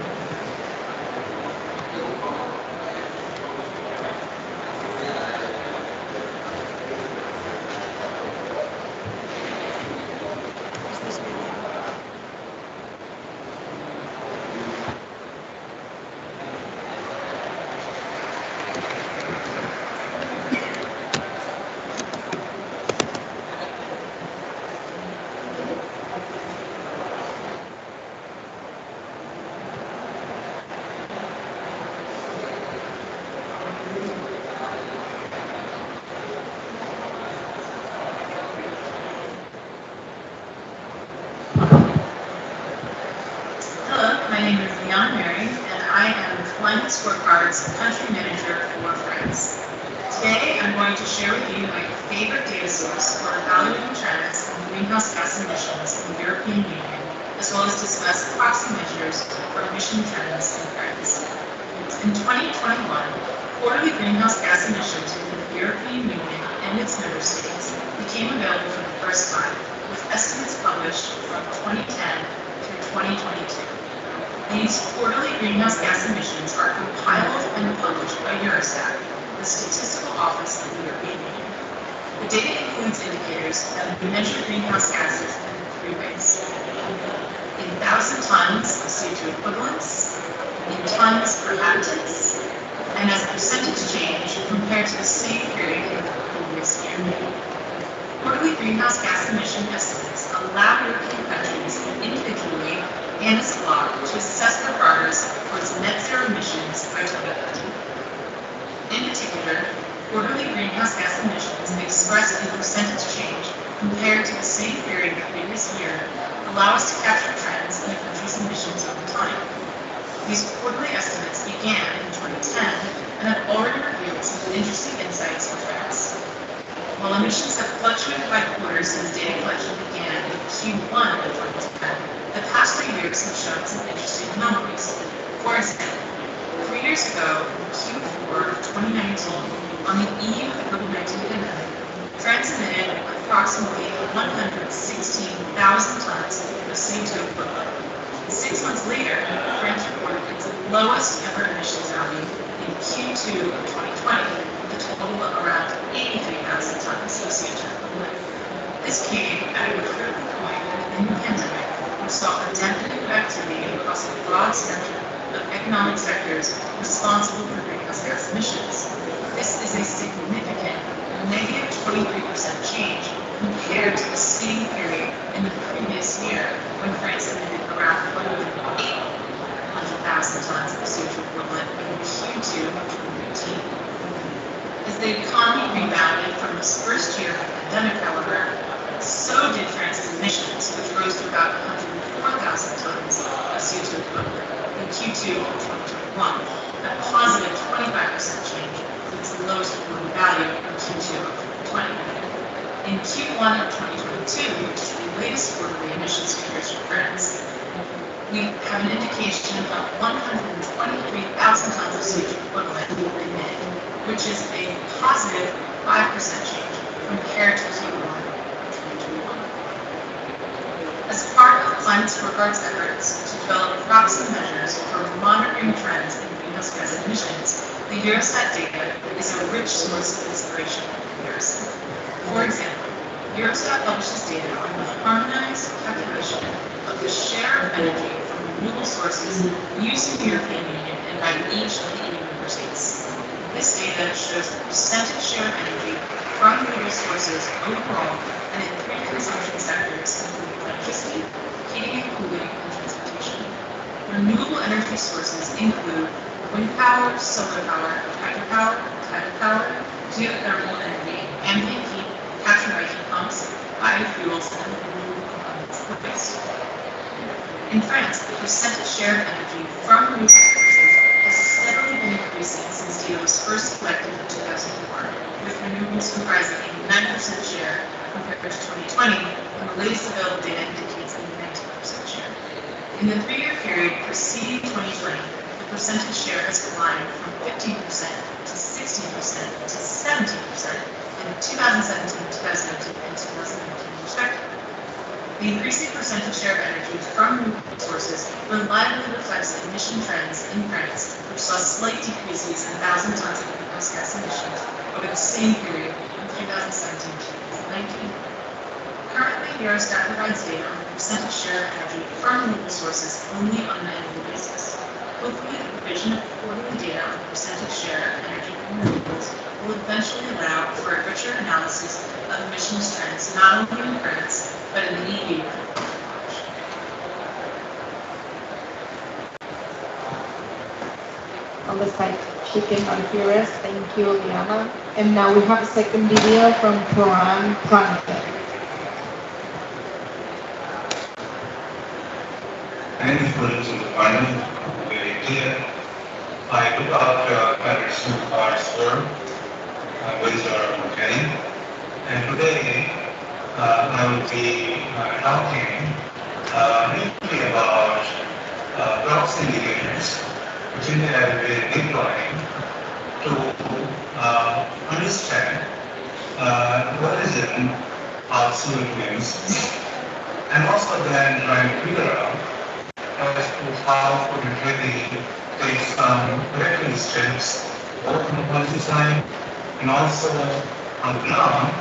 Climate Scorecard's country manager for France. Today, I'm going to share with you my favorite data source for evaluating trends in greenhouse gas emissions in the European Union, as well as discuss proxy measures for emission trends in France. In 2021, quarterly greenhouse gas emissions within the European Union and its member states became available for the first time, with estimates published from 2010 through 2022. These quarterly greenhouse gas emissions are compiled and published by Eurostat, the statistical office of the European Union. The data includes indicators that measure greenhouse gases in 3 ways: in 1,000 tons of CO2 equivalents, in tons per habitants, and as a percentage change compared to the same period in the previous year. Quarterly greenhouse gas emission estimates allow European countries individually and as a bloc to assess their progress towards net zero emissions by 2050. In particular, quarterly greenhouse gas emissions expressed in percentage change compared to the same period the previous year allow us to capture trends in a country's emissions over time. These quarterly estimates began in 2010 and have already revealed some interesting insights for France. While emissions have fluctuated by quarter since data collection began in Q1 of 2010, the past 3 years have shown some interesting anomalies. For example, 3 years ago, in Q4 of 2019, on the eve of the COVID-19 pandemic, France emitted approximately 116,000 tons of CO2 equivalent. 6 months later, France reported its lowest ever emissions value in Q2 of 2020, with a total of around 83,000 tons of CO2 equivalent. This came at a critical point within the pandemic, which saw a dampening of activity across a broad spectrum of economic sectors responsible for greenhouse gas emissions. This is a significant negative 23% change compared to the same period in the previous year when France emitted around 800,000 tons of CO2 equivalent in Q2 of 2019. As the economy rebounded from its first year of the pandemic, however, so did France's emissions, which rose to about 104,000 tons of CO2 equivalent in Q2 of 2021, a positive 25% change from its lowest reported value in Q2 of 2020. In Q1 of 2022, which is the latest quarterly emissions figures for France, we have an indication of 123,000 tons of CO2 equivalent emitted, which is a positive 5% change compared to Q1 of 2021. As part of the Climate Scorecard's efforts to develop proxy measures for monitoring trends in greenhouse gas emissions, the Eurostat data is a rich source of inspiration and comparison. For example, Eurostat publishes data on the harmonized calculation of the share of energy from renewable sources used in the European Union and by each of the EU member states. This data shows the percentage share of energy from renewable sources overall and in three consumption sectors, including electricity, heating and cooling, and transportation. Renewable energy sources include wind power, solar power, hydropower, tidal power, geothermal energy, ambient heat captured by heat pumps, biofuels, and renewable components of waste. In France, the percentage share of energy from renewable sources has steadily been increasing since data was first collected in 2004, with renewables comprising a 9% share compared to 2020, when the latest available data indicates a 19% share. In the 3-year period preceding 2020, the percentage share has climbed from 15% to 16% to 17% in 2017, 2019, and 2019 respectively. The increasing percentage share of energy from renewable sources reliably reflects the emission trends in France, which saw slight decreases in 1,000 tons of greenhouse gas emissions over the same period from 2017 to 2019. Currently, Eurostat provides data on the percentage share of energy from renewable sources only on an annual basis. Hopefully, the provision of quarterly data on the percentage share of energy from renewables will eventually allow for a richer analysis of emissions trends not only in France, but in the EU. On the side, chicken Alvarez, thank you, Liana. And now we have a second video from Pooran, Prande. Thank you for listening to the panel. Very clear. I took out traditional parts for which are organic. And today I will be talking briefly about crops indicators, which we have been deploying to understand what is it of solutions, and also then try to figure out as to how we really take some corrective steps both on the policy side and also on the ground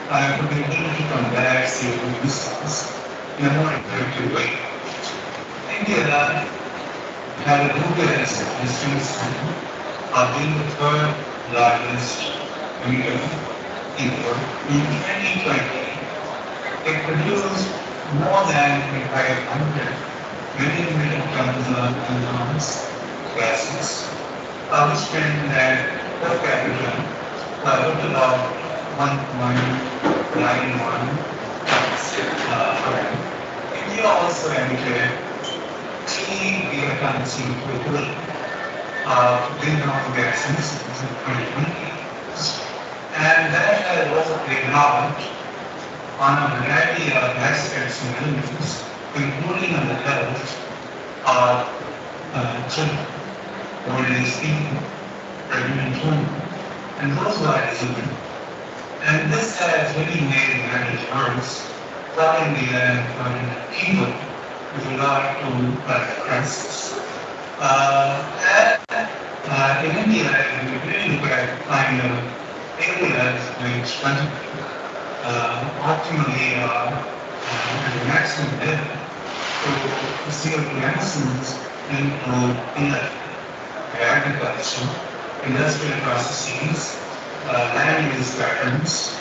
to be able to combat CO2 emissions in a more effective way. India had a progress distance of being the third largest emitter in 2020. It produced more than 500 million metric tons of greenhouse gases, which meant that per capita was about 1.91. India also emitted 3 gigatons CO2 of greenhouse gases in 2020, and that has also played out on a variety of aspects and elements, including on the health of children, old age people, pregnant women, and those who are disabled. And this has really made matters worse for India and for people with regard to climate crisis. In India, we really look at kind of areas which contribute optimally at the maximum level to CO2 emissions include agriculture, industrial processes, land use patterns,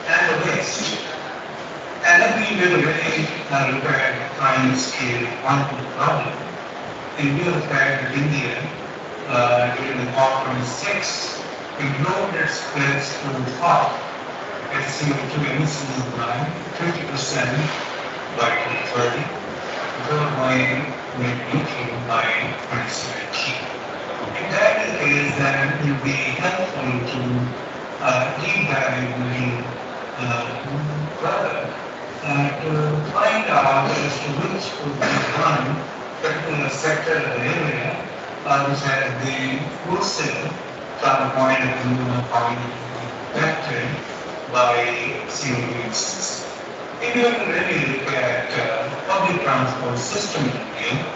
and the waste. And then we will really look at time scale onto the problem. In view of the fact that India, during the COP26, improved its pledge to half its CO2 emissions by 50% by 2030, before going net neutral by 2017. If that is the case, then it will be helpful to deep dive into further to find out as to which would be one particular sector of the area which has been boosted from the point of view of how it is affected by CO2 emissions. If you really look at public transport system in India,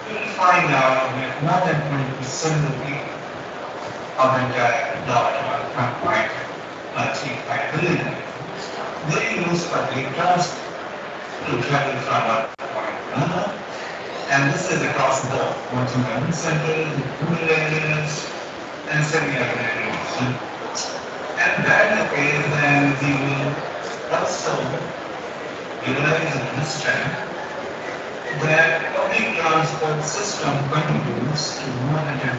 you will find out that more than 20% of the people of the entire lot, 1.35 billion, they use public transport to travel from one point to another. And this is across the board, both in urban centers, in rural areas, and semi-automatic machines. And that way, then we will also realize and understand that public transport system contributes to more than 10%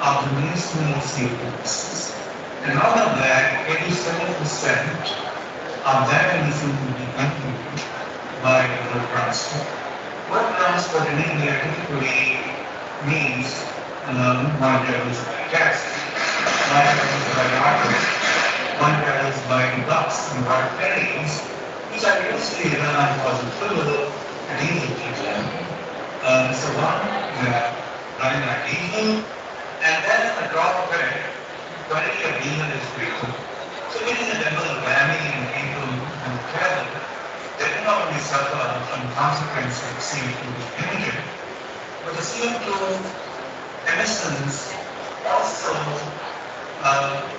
of the municipal CO2 emissions. And out of that, 87% of that emission will be contributed by road transport. Road transport in India typically means one travels by taxi, one travels by auto, one travels by bus and by ferries, which are usually run on fossil fuel and diesel fuel. So one running on diesel, and then a drop of it, quality of diesel is critical. So it is a double whammy in people who travel. They do not only suffer from consequences of CO2 emission, but the CO2 emissions also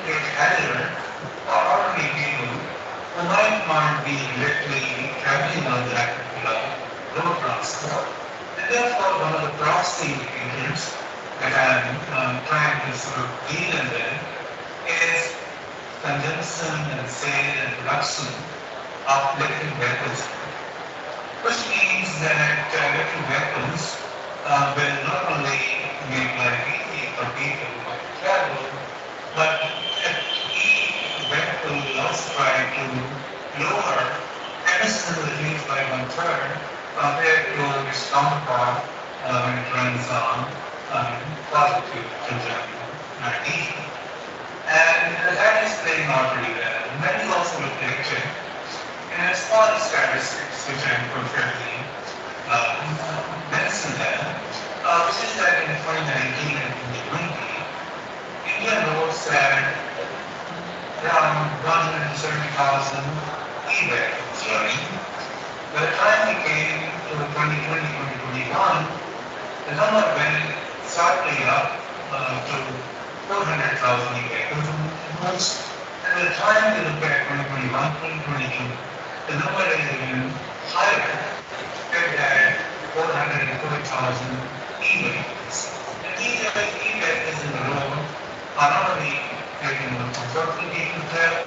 create hazard for ordinary people who might not be directly traveling on that road transport. And therefore, one of the proxy indicators that I'm trying to sort of deal with is consumption and sale and production of electric vehicles, which means that electric vehicles will not only make life easy for people who travel, but each vehicle will also try to lower emissions reduced by 1/3 compared to its counterpart when it runs on positive consumption, not diesel. And that is playing out pretty well. And that is also reflected in a small statistics which I'm perfectly mentioned there, which is that in 2019 and 2020, India roads had around 170,000 e-vehicles running. By the time we came to 2020-2021, the number went sharply up to 400,000 e-vehicles on roads. And by the time we look at 2021-2022, the number is even higher. It had 440,000 e-vehicles. And these e-vehicles in the road are not only making more comfortable people travel,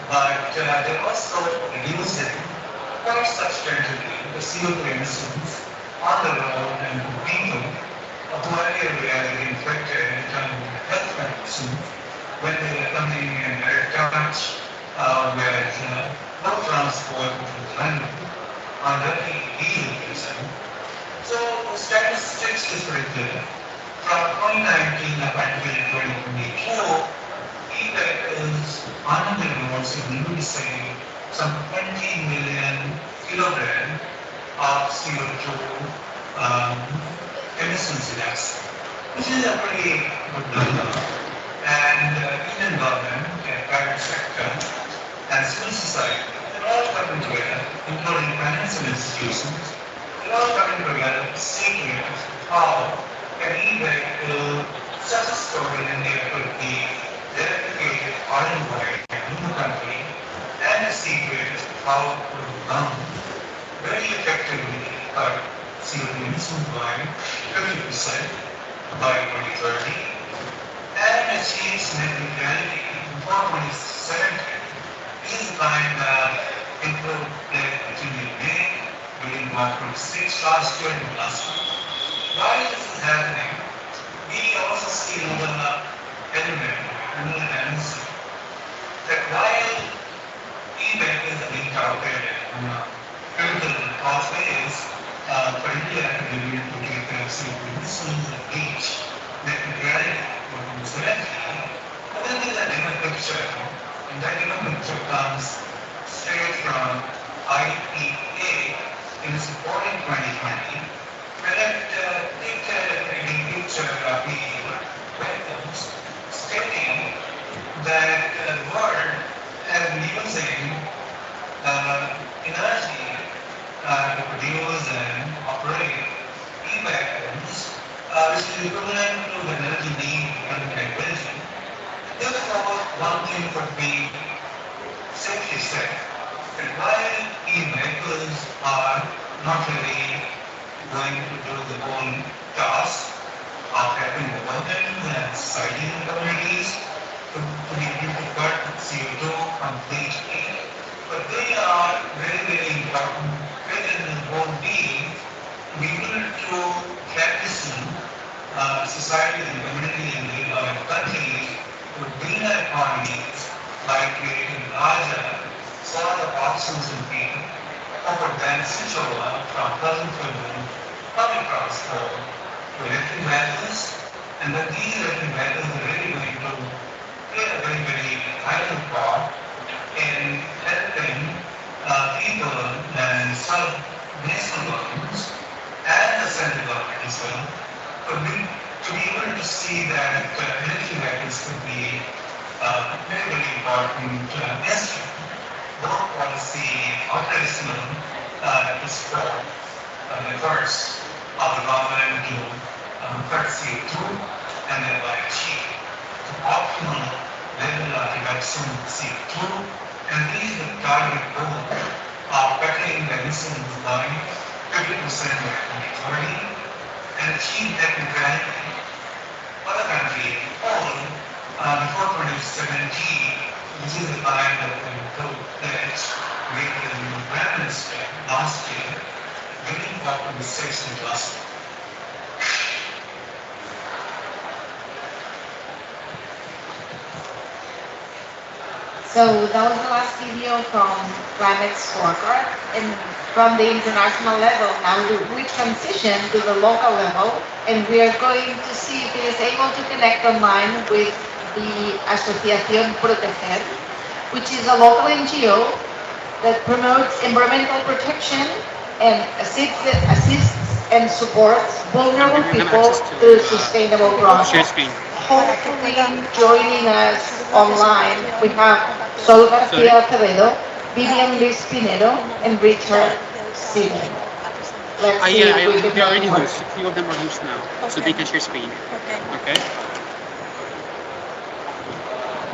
but they're also reducing quite substantially the CO2 emissions on the road and for people who are really infected in terms of health conditions when they are coming in direct touch with road transport and on dirty diesel diesel. So the statistics is very clear. From 2019 up until 2022, e-vehicles on the roads will be saving some 20 million kilograms of CO2 emissions reduction, which is a pretty good number. And Indian government, private sector, and civil society, they're all coming together, including financial institutions, they're all coming together to see how an e-vehicle such a story in India could be replicated far and wide in the country, and a secret how it would become very effectively cut CO2 emissions by 50% by 2030 and achieve net neutrality before 2070. This is the kind of improved that we made during 1.6 last year and last year. Why this is happening, we also see another element, another dimension, that while e-vehicles are being touted in critical pathways for India to be able to take care of CO2 emissions and reach net neutrality for 2070, but then there's a bigger picture, and that bigger picture comes straight from IEA in its report in 2020, where it detailed a pretty big picture of the vehicles, stating that the world has been using energy to produce and operate e-vehicles, which is equivalent to the energy need for the building. Therefore, one thing could be safely said that while e-vehicles are not really going to do the whole task, of helping the government and society and communities to be able to cut CO2 completely. But they are very, very important within the whole being to be able to practicing society and community and countries to greener economies by creating larger solar options and people who would then switch over from fossil fuel public transport to electric vehicles, and that these electric vehicles are really going to play a very, very vital part in helping people and some national governments and the central government as well to be able to see that electric vehicles could be a very, very important instrument, both policy operational to support the efforts of the government to cut CO2 and thereby achieve the optimal level of reduction of CO2 and reach the target goal of cutting the emissions by 50% by 2030 and achieve that neutrality for the country all before 2017, which is the time that we pledged with the Prime Minister last year, bringing forward the 60 plus. So that was the last video from Climate Scorecard, and from the international level, now we transition to the local level, and we are going to see if it is able to connect online with the Asociación Proteger, which is a local NGO that promotes environmental protection and assists and supports vulnerable people to sustainable growth. Hopefully, joining us online, we have Olga Vivian Piñero, and Richard Siren. Let's see if we can they're already hosts. A few of them are hosts now, so they can share screen. Okay.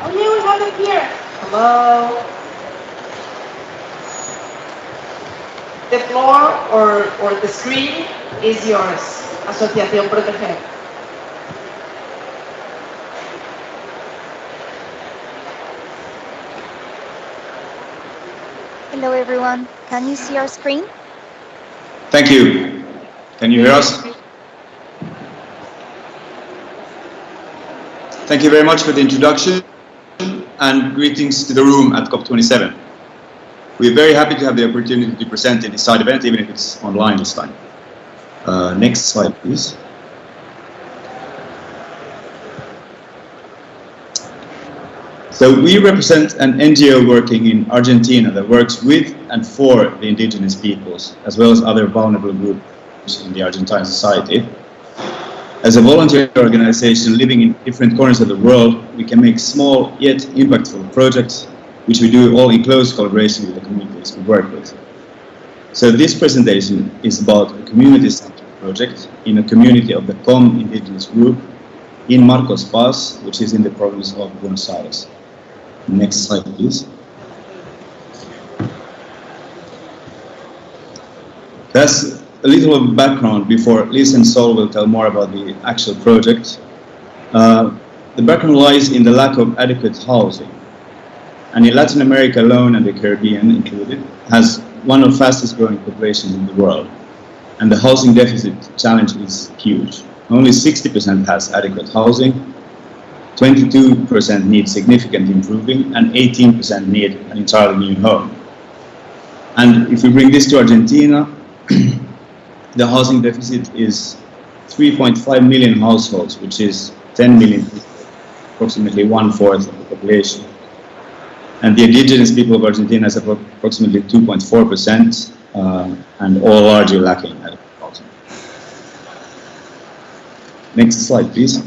Oh yeah, we have it here. Hello. The floor or the screen is yours. Asociación Proteger. Hello everyone, can you see our screen? Thank you. Can you hear us? Thank you very much for the introduction and greetings to the room at COP27. We're very happy to have the opportunity to present in this side event, even if it's online this time. Next slide, please. So we represent an NGO working in Argentina that works with and for the indigenous peoples, as well as other vulnerable groups in the Argentine society. As a volunteer organization living in different corners of the world, we can make small yet impactful projects, which we do all in close collaboration with the communities we work with. So this presentation is about a community-centered project in a community of the Com indigenous group in Marcos Paz, which is in the province of Buenos Aires. Next slide, please. That's a little of background before Liz and Sol will tell more about the actual project. The background lies in the lack of adequate housing. And in Latin America alone, and the Caribbean included, has one of the fastest growing populations in the world. And the housing deficit challenge is huge. Only 60% has adequate housing, 22% need significant improving, and 18% need an entirely new home. And if we bring this to Argentina, the housing deficit is 3.5 million households, which is 10 million people, approximately 1/4 of the population. And the indigenous people of Argentina is approximately 2.4%, and all largely lacking adequate housing. Next slide, please.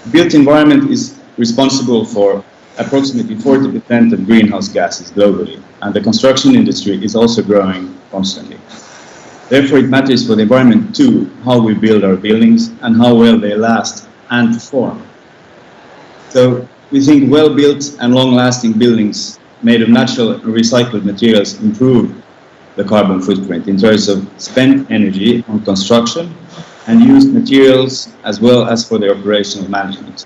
The built environment is responsible for approximately 40% of greenhouse gases globally, and the construction industry is also growing constantly. Therefore, it matters for the environment too, how we build our buildings and how well they last and perform. So we think well-built and long-lasting buildings made of natural and recycled materials improve the carbon footprint in terms of spent energy on construction and used materials as well as for their operational management.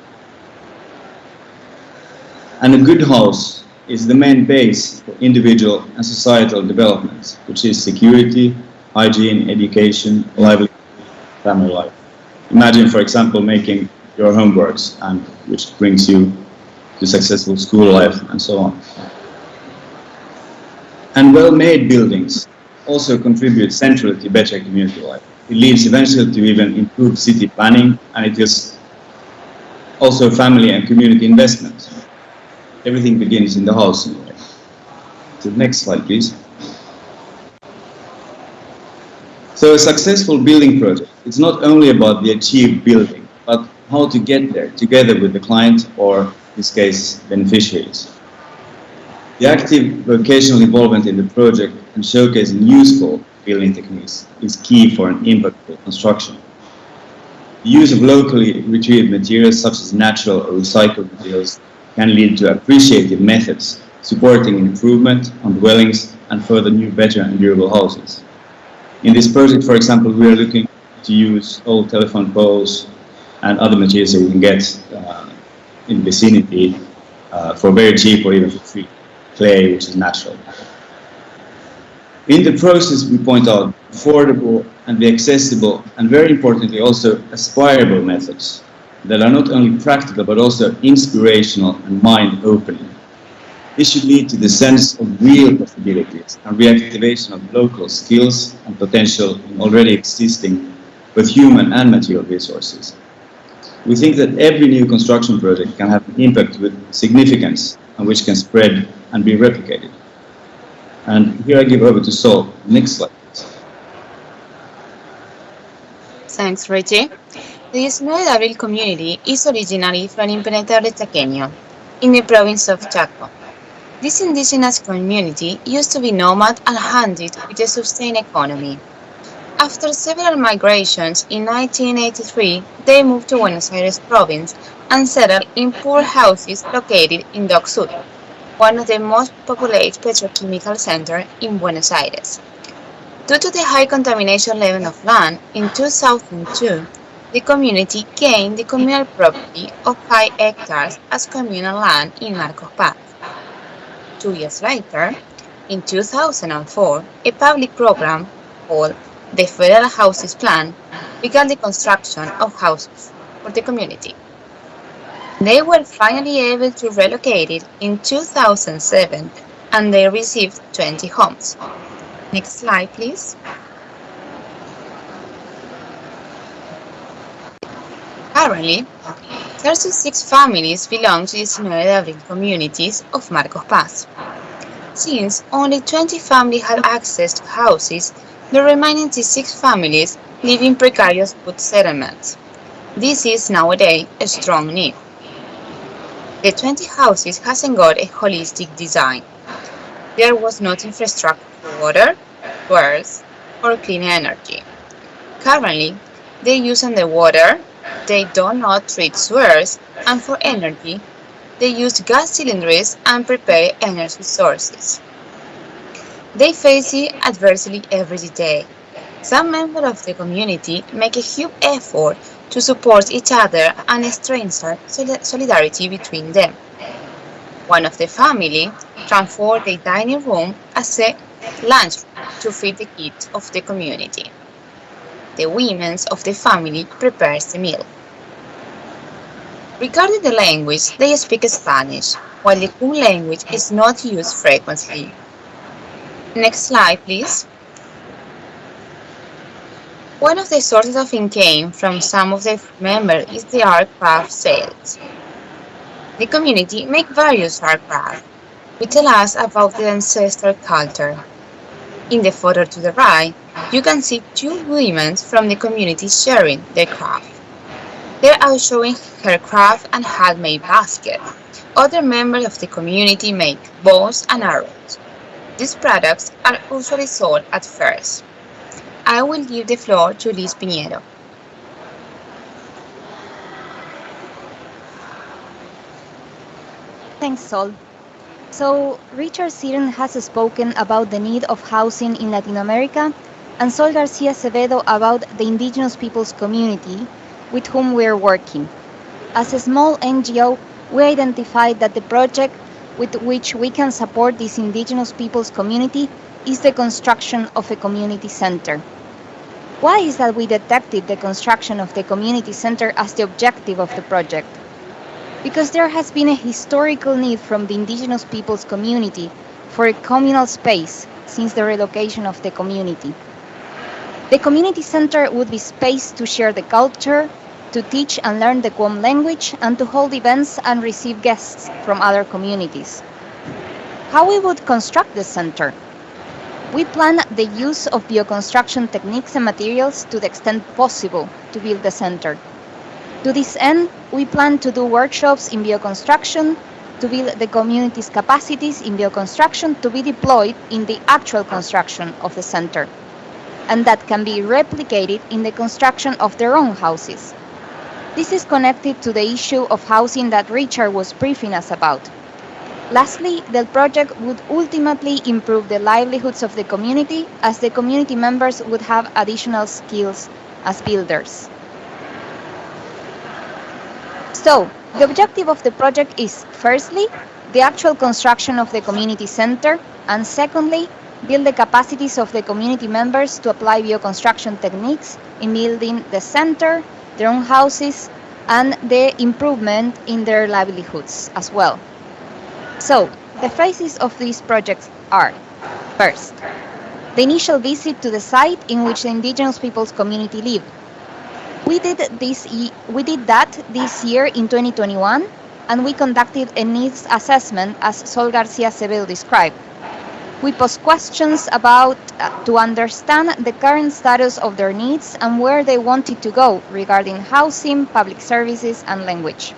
And a good house is the main base for individual and societal development, which is security, hygiene, education, livelihood, family life. Imagine, for example, making your homeworks, and which brings you to successful school life and so on. And well-made buildings also contribute centrally to better community life. It leads eventually to even improved city planning, and it is also family and community investment. Everything begins in the house in a way. So next slide, please. So a successful building project, it's not only about the achieved building, but how to get there together with the client, or in this case, beneficiaries. The active vocational involvement in the project and showcasing useful building techniques is key for an impactful construction. The use of locally retrieved materials such as natural or recycled materials can lead to appreciative methods supporting improvement on dwellings and further new, better and durable houses. In this project, for example, we are looking to use old telephone poles and other materials that we can get in the vicinity for very cheap or even for free. Clay, which is natural. In the process, we point out affordable and the accessible and very importantly also aspirable methods that are not only practical but also inspirational and mind-opening. This should lead to the sense of real possibilities and reactivation of local skills and potential in already existing both human and material resources. We think that every new construction project can have an impact with significance and which can spread and be replicated. And here I give over to Sol. Next slide, please. Thanks, Richie. The 19 de Abril community is originally from impenetrable Chaqueño, in the province of Chaco. This indigenous community used to be nomad and hunted with a sustained economy. After several migrations in 1983, they moved to Buenos Aires province and settled in poor houses located in Dock Sud, one of the most populated petrochemical centers in Buenos Aires. Due to the high contamination level of land, in 2002, the community gained the communal property of 5 hectares as communal land in Marcos Paz. 2 years later, in 2004, a public program called the Federal Houses Plan began the construction of houses for the community. They were finally able to relocate it in 2007 and they received 20 homes. Next slide, please. Currently, 36 families belong to the 19 de Abril communities of Marcos Paz. Since only 20 families have access to houses, the remaining 6 families live in precarious food settlements. This is nowadays a strong need. The 20 houses hasn't got a holistic design. There was not infrastructure for water, wells, or clean energy. Currently, they use underwater, they do not treat sewers, and for energy, they use gas cylinders and prepare energy sources. They face it adversely every day. Some members of the community make a huge effort to support each other and strengthen solidarity between them. One of the family transformed the dining room as a lunchroom to feed the kids of the community. The women of the family prepare the meal. Regarding the language, they speak Spanish, while the Kun language is not used frequently. Next slide, please. One of the sources of income from some of the members is the art craft sales. The community make various art crafts, which tell us about the ancestral culture. In the photo to the right, you can see 2 women from the community sharing their craft. They are showing her craft and handmade baskets. Other members of the community make bows and arrows. These products are usually sold at fairs. I will give the floor to Liz Piñero. Thanks, Sol. So, Richard Siren has spoken about the need of housing in Latin America and Sol García Acevedo about the indigenous peoples community with whom we are working. As a small NGO, we identified that the project with which we can support this indigenous peoples community is the construction of a community center. Why is that we detected the construction of the community center as the objective of the project? Because there has been a historical need from the indigenous peoples community for a communal space since the relocation of the community. The community center would be space to share the culture, to teach and learn the Guam language, and to hold events and receive guests from other communities. How we would construct the center? We plan the use of bioconstruction techniques and materials to the extent possible to build the center. To this end, we plan to do workshops in bioconstruction, to build the community's capacities in bioconstruction to be deployed in the actual construction of the center, and that can be replicated in the construction of their own houses. This is connected to the issue of housing that Richard was briefing us about. Lastly, the project would ultimately improve the livelihoods of the community, as the community members would have additional skills as builders. So, the objective of the project is, firstly, the actual construction of the community center, and secondly, build the capacities of the community members to apply bioconstruction techniques in building the center, their own houses, and the improvement in their livelihoods as well. So, the phases of these projects are, first, the initial visit to the site in which the indigenous peoples community live. We did that this year in 2021, and we conducted a needs assessment as Sol García Acevedo described. We posed questions about to understand the current status of their needs and where they wanted to go regarding housing, public services, and language.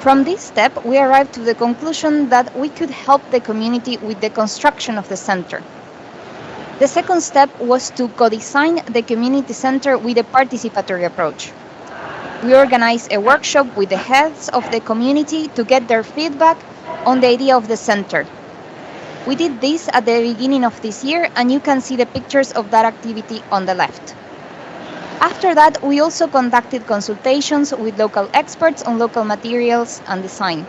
From this step, we arrived to the conclusion that we could help the community with the construction of the center. The second step was to co-design the community center with a participatory approach. We organized a workshop with the heads of the community to get their feedback on the idea of the center. We did this at the beginning of this year, and you can see the pictures of that activity on the left. After that, we also conducted consultations with local experts on local materials and design.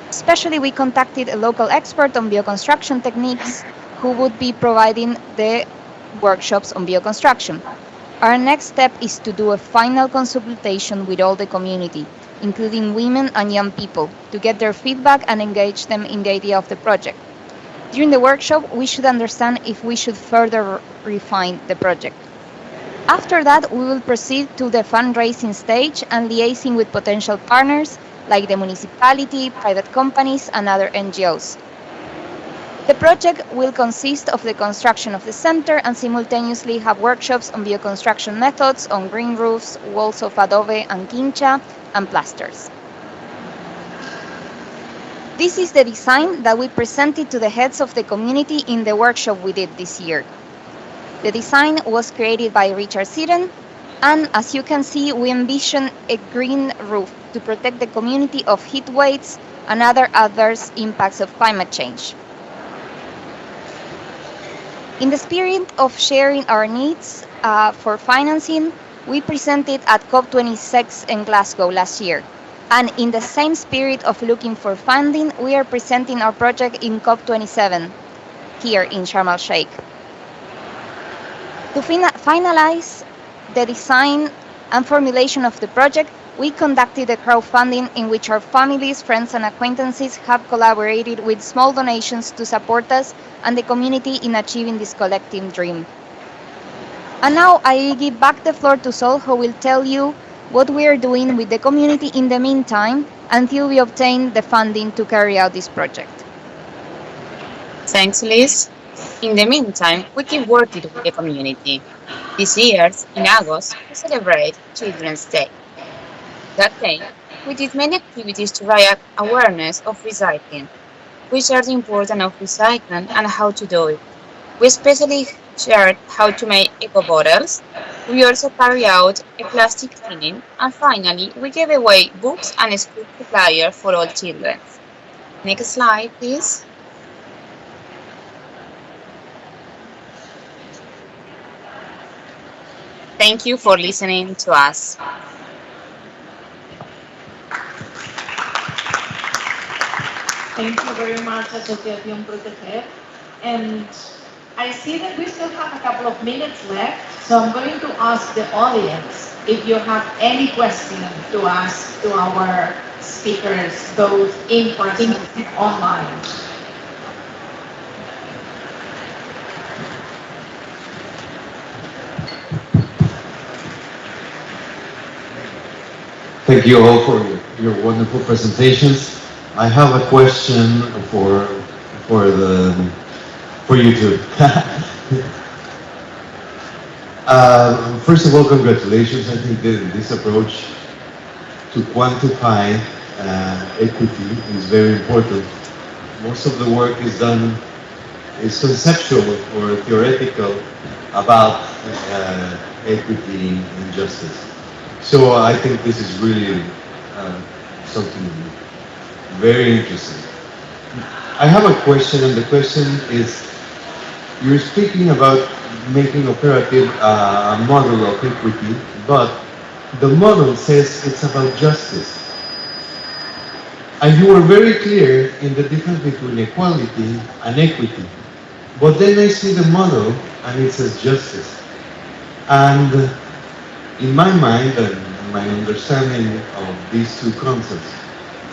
Especially, we contacted a local expert on bioconstruction techniques who would be providing the workshops on bioconstruction. Our next step is to do a final consultation with all the community, including women and young people, to get their feedback and engage them in the idea of the project. During the workshop, we should understand if we should further refine the project. After that, we will proceed to the fundraising stage and liaising with potential partners like the municipality, private companies, and other NGOs. The project will consist of the construction of the center and simultaneously have workshops on bioconstruction methods, on green roofs, walls of adobe and quincha, and plasters. This is the design that we presented to the heads of the community in the workshop we did this year. The design was created by Richard Siren, and as you can see, we envision a green roof to protect the community of heat waves and other adverse impacts of climate change. In the spirit of sharing our needs for financing, we presented at COP26 in Glasgow last year. And in the same spirit of looking for funding, we are presenting our project in COP27 here in Sharm el-Sheikh. To finalize the design and formulation of the project, we conducted a crowdfunding in which our families, friends, and acquaintances have collaborated with small donations to support us and the community in achieving this collective dream. And now I give back the floor to Sol, who will tell you what we are doing with the community in the meantime until we obtain the funding to carry out this project. Thanks, Liz. In the meantime, we keep working with the community. This year, in August, we celebrate Children's Day. That day, we did many activities to raise awareness of recycling, which are the importance of recycling and how to do it. We especially shared how to make eco bottles. We also carry out a plastic cleaning, and finally, we gave away books and school supplies for all children. Next slide, please. Thank you for listening to us. Thank you very much, Asociación Proteger. And I see that we still have a couple of minutes left, so I'm going to ask the audience if you have any question to ask to our speakers, both in person and online. Thank you all for your wonderful presentations. I have a question for you two. First of all, congratulations. I think this approach to quantify equity is very important. Most of the work is conceptual or theoretical about equity and justice. So I think this is really something very interesting. I have a question, and the question is, you're speaking about making operative a model of equity, but the model says it's about justice. And you were very clear in the difference between equality and equity. But then I see the model and it says justice. And in my mind and my understanding of these two concepts,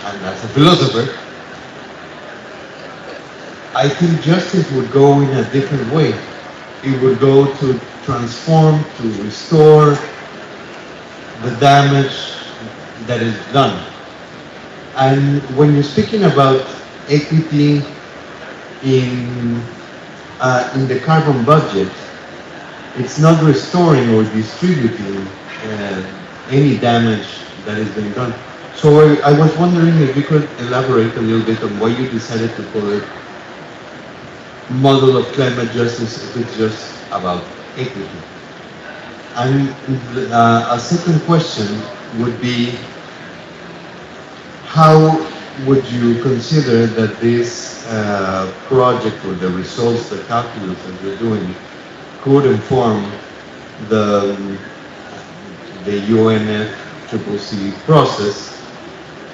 and as a philosopher, I think justice would go in a different way. It would go to transform, to restore the damage that is done. And when you're speaking about equity in the carbon budget, it's not restoring or distributing any damage that has been done. So I was wondering if you could elaborate a little bit on why you decided to call it model of climate justice if it's just about equity. And a second question would be, how would you consider that this project or the results, the calculus that you're doing, could inform the UNFCCC process,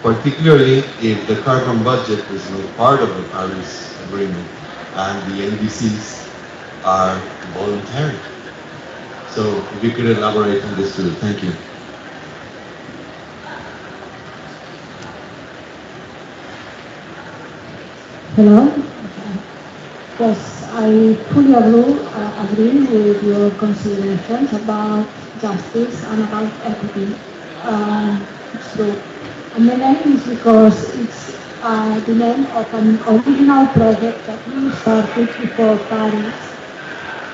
particularly if the carbon budget is not part of the Paris Agreement and the NDCs are voluntary? So if you could elaborate on this too, thank you. Hello. Yes, I fully agree with your considerations about justice and about equity. It's true. And the name is because it's the name of an original project that we started before Paris.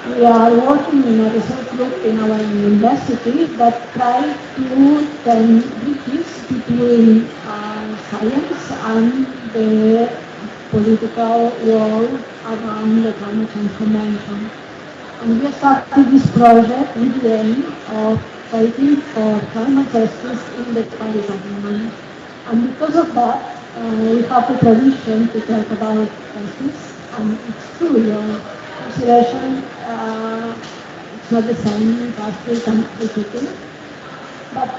We are working in a research group in our university that tries to turn bridges between science and the political world around the climate change convention. And we started this project with the aim of fighting for climate justice in the Paris Agreement. And because of that, we have a tradition to talk about justice, and it's true, your consideration, it's not the same, justice and equity. But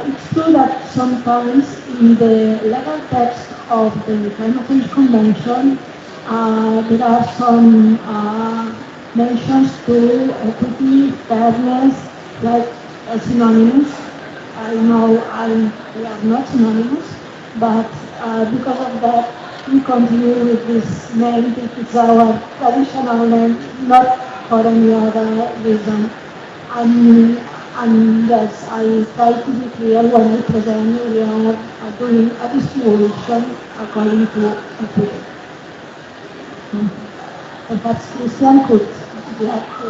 it's true that sometimes in the legal text of the Climate Change Convention, there are some mentions to equity, fairness, like synonymous. I know we are not synonymous, but because of that, we continue with this name. It's our traditional name, not for any other reason. And yes, I try to be clear when I present. We are doing a distribution according to equity. Perhaps Cristián could react to.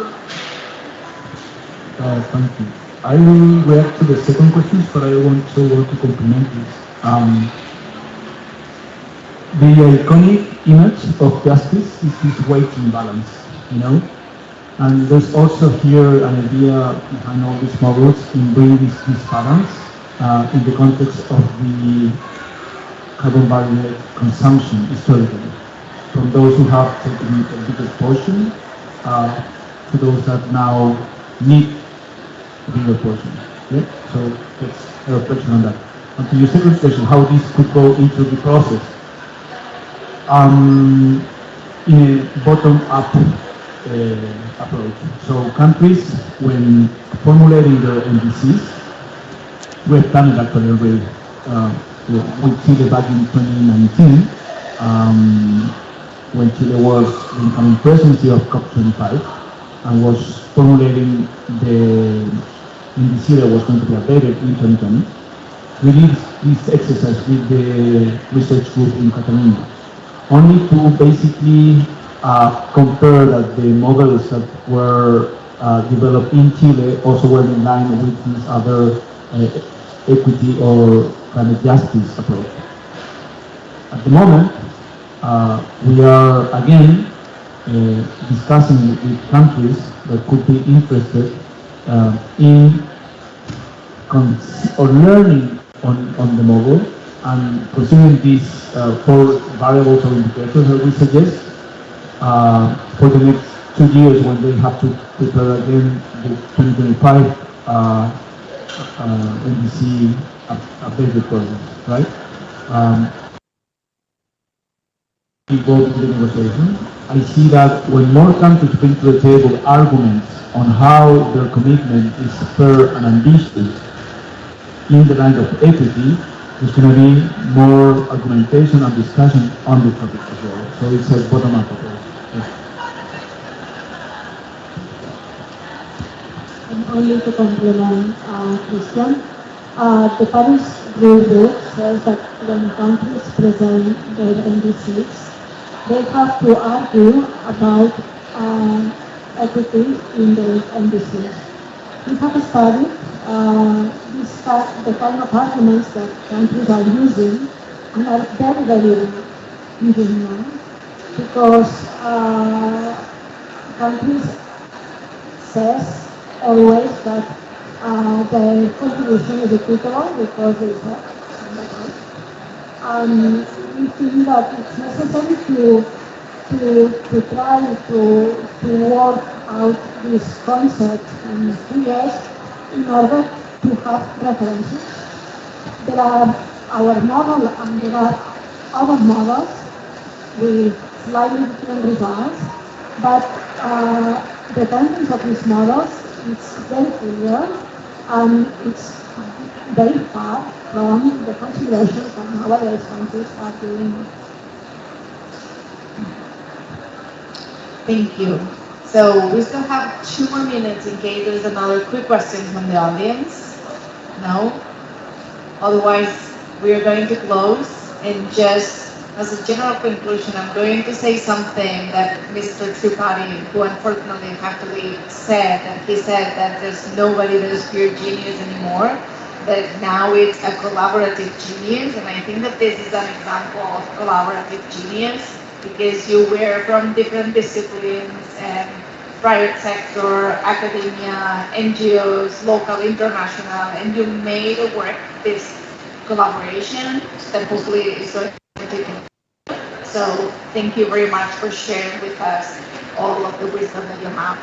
Thank you. I will react to the second question, but I want to complement this. The iconic image of justice is this weight imbalance, you know? And there's also here an idea behind all these models in bringing this balance in the context of the carbon barrier consumption historically. From those who have taken the biggest portion to those that now need to be in your portion. Yeah? So that's a reflection on that. And to your second question, how this could go into the process. In a bottom-up approach. So countries, when formulating their MDCs, we have done it actually already with Chile back in 2019, when Chile was the incoming presidency of COP25 and was formulating the MDC that was going to be updated in 2020. We did this exercise with the research group in Cataluña, only to basically compare that the models that were developed in Chile also were in line with these other equity or climate justice approach. At the moment, we are again discussing with countries that could be interested in or learning on the model and considering these 4 variables or indicators that we suggest for the next 2 years when they have to prepare again the 2025 NDC updated process, right? Involved in the negotiation. I see that when more countries bring to the table arguments on how their commitment is fair and ambitious in the line of equity, there's going to be more argumentation and discussion on the topic as well. So it's a bottom-up approach. Yes. And only to complement Cristián, the Paris rulebook says that when countries present their NDCs, they have to argue about equity in the NDCs. We have studied the kind of arguments that countries are using and are very, very using now, because countries says always that the contribution is equitable because they have we think that it's necessary to try to work out this concept in 2 years in order to have references. There are our model and there are other models with slightly different results, but the contents of these models is very clear and it's very far from the considerations that nowadays countries are doing. Thank you. So we still have 2 more minutes in case there's another quick question from the audience. No? Otherwise, we are going to close, and just as a general conclusion, I'm going to say something that Mr. Tripathi, who unfortunately had to leave, said. And he said that there's nobody that is pure genius anymore, that now it's a collaborative genius, and I think that this is an example of collaborative genius, because you were from different disciplines and private sector, academia, NGOs, local, international, and you made work this collaboration that hopefully is going to continue. So thank you very much for sharing with us all of the wisdom that you have.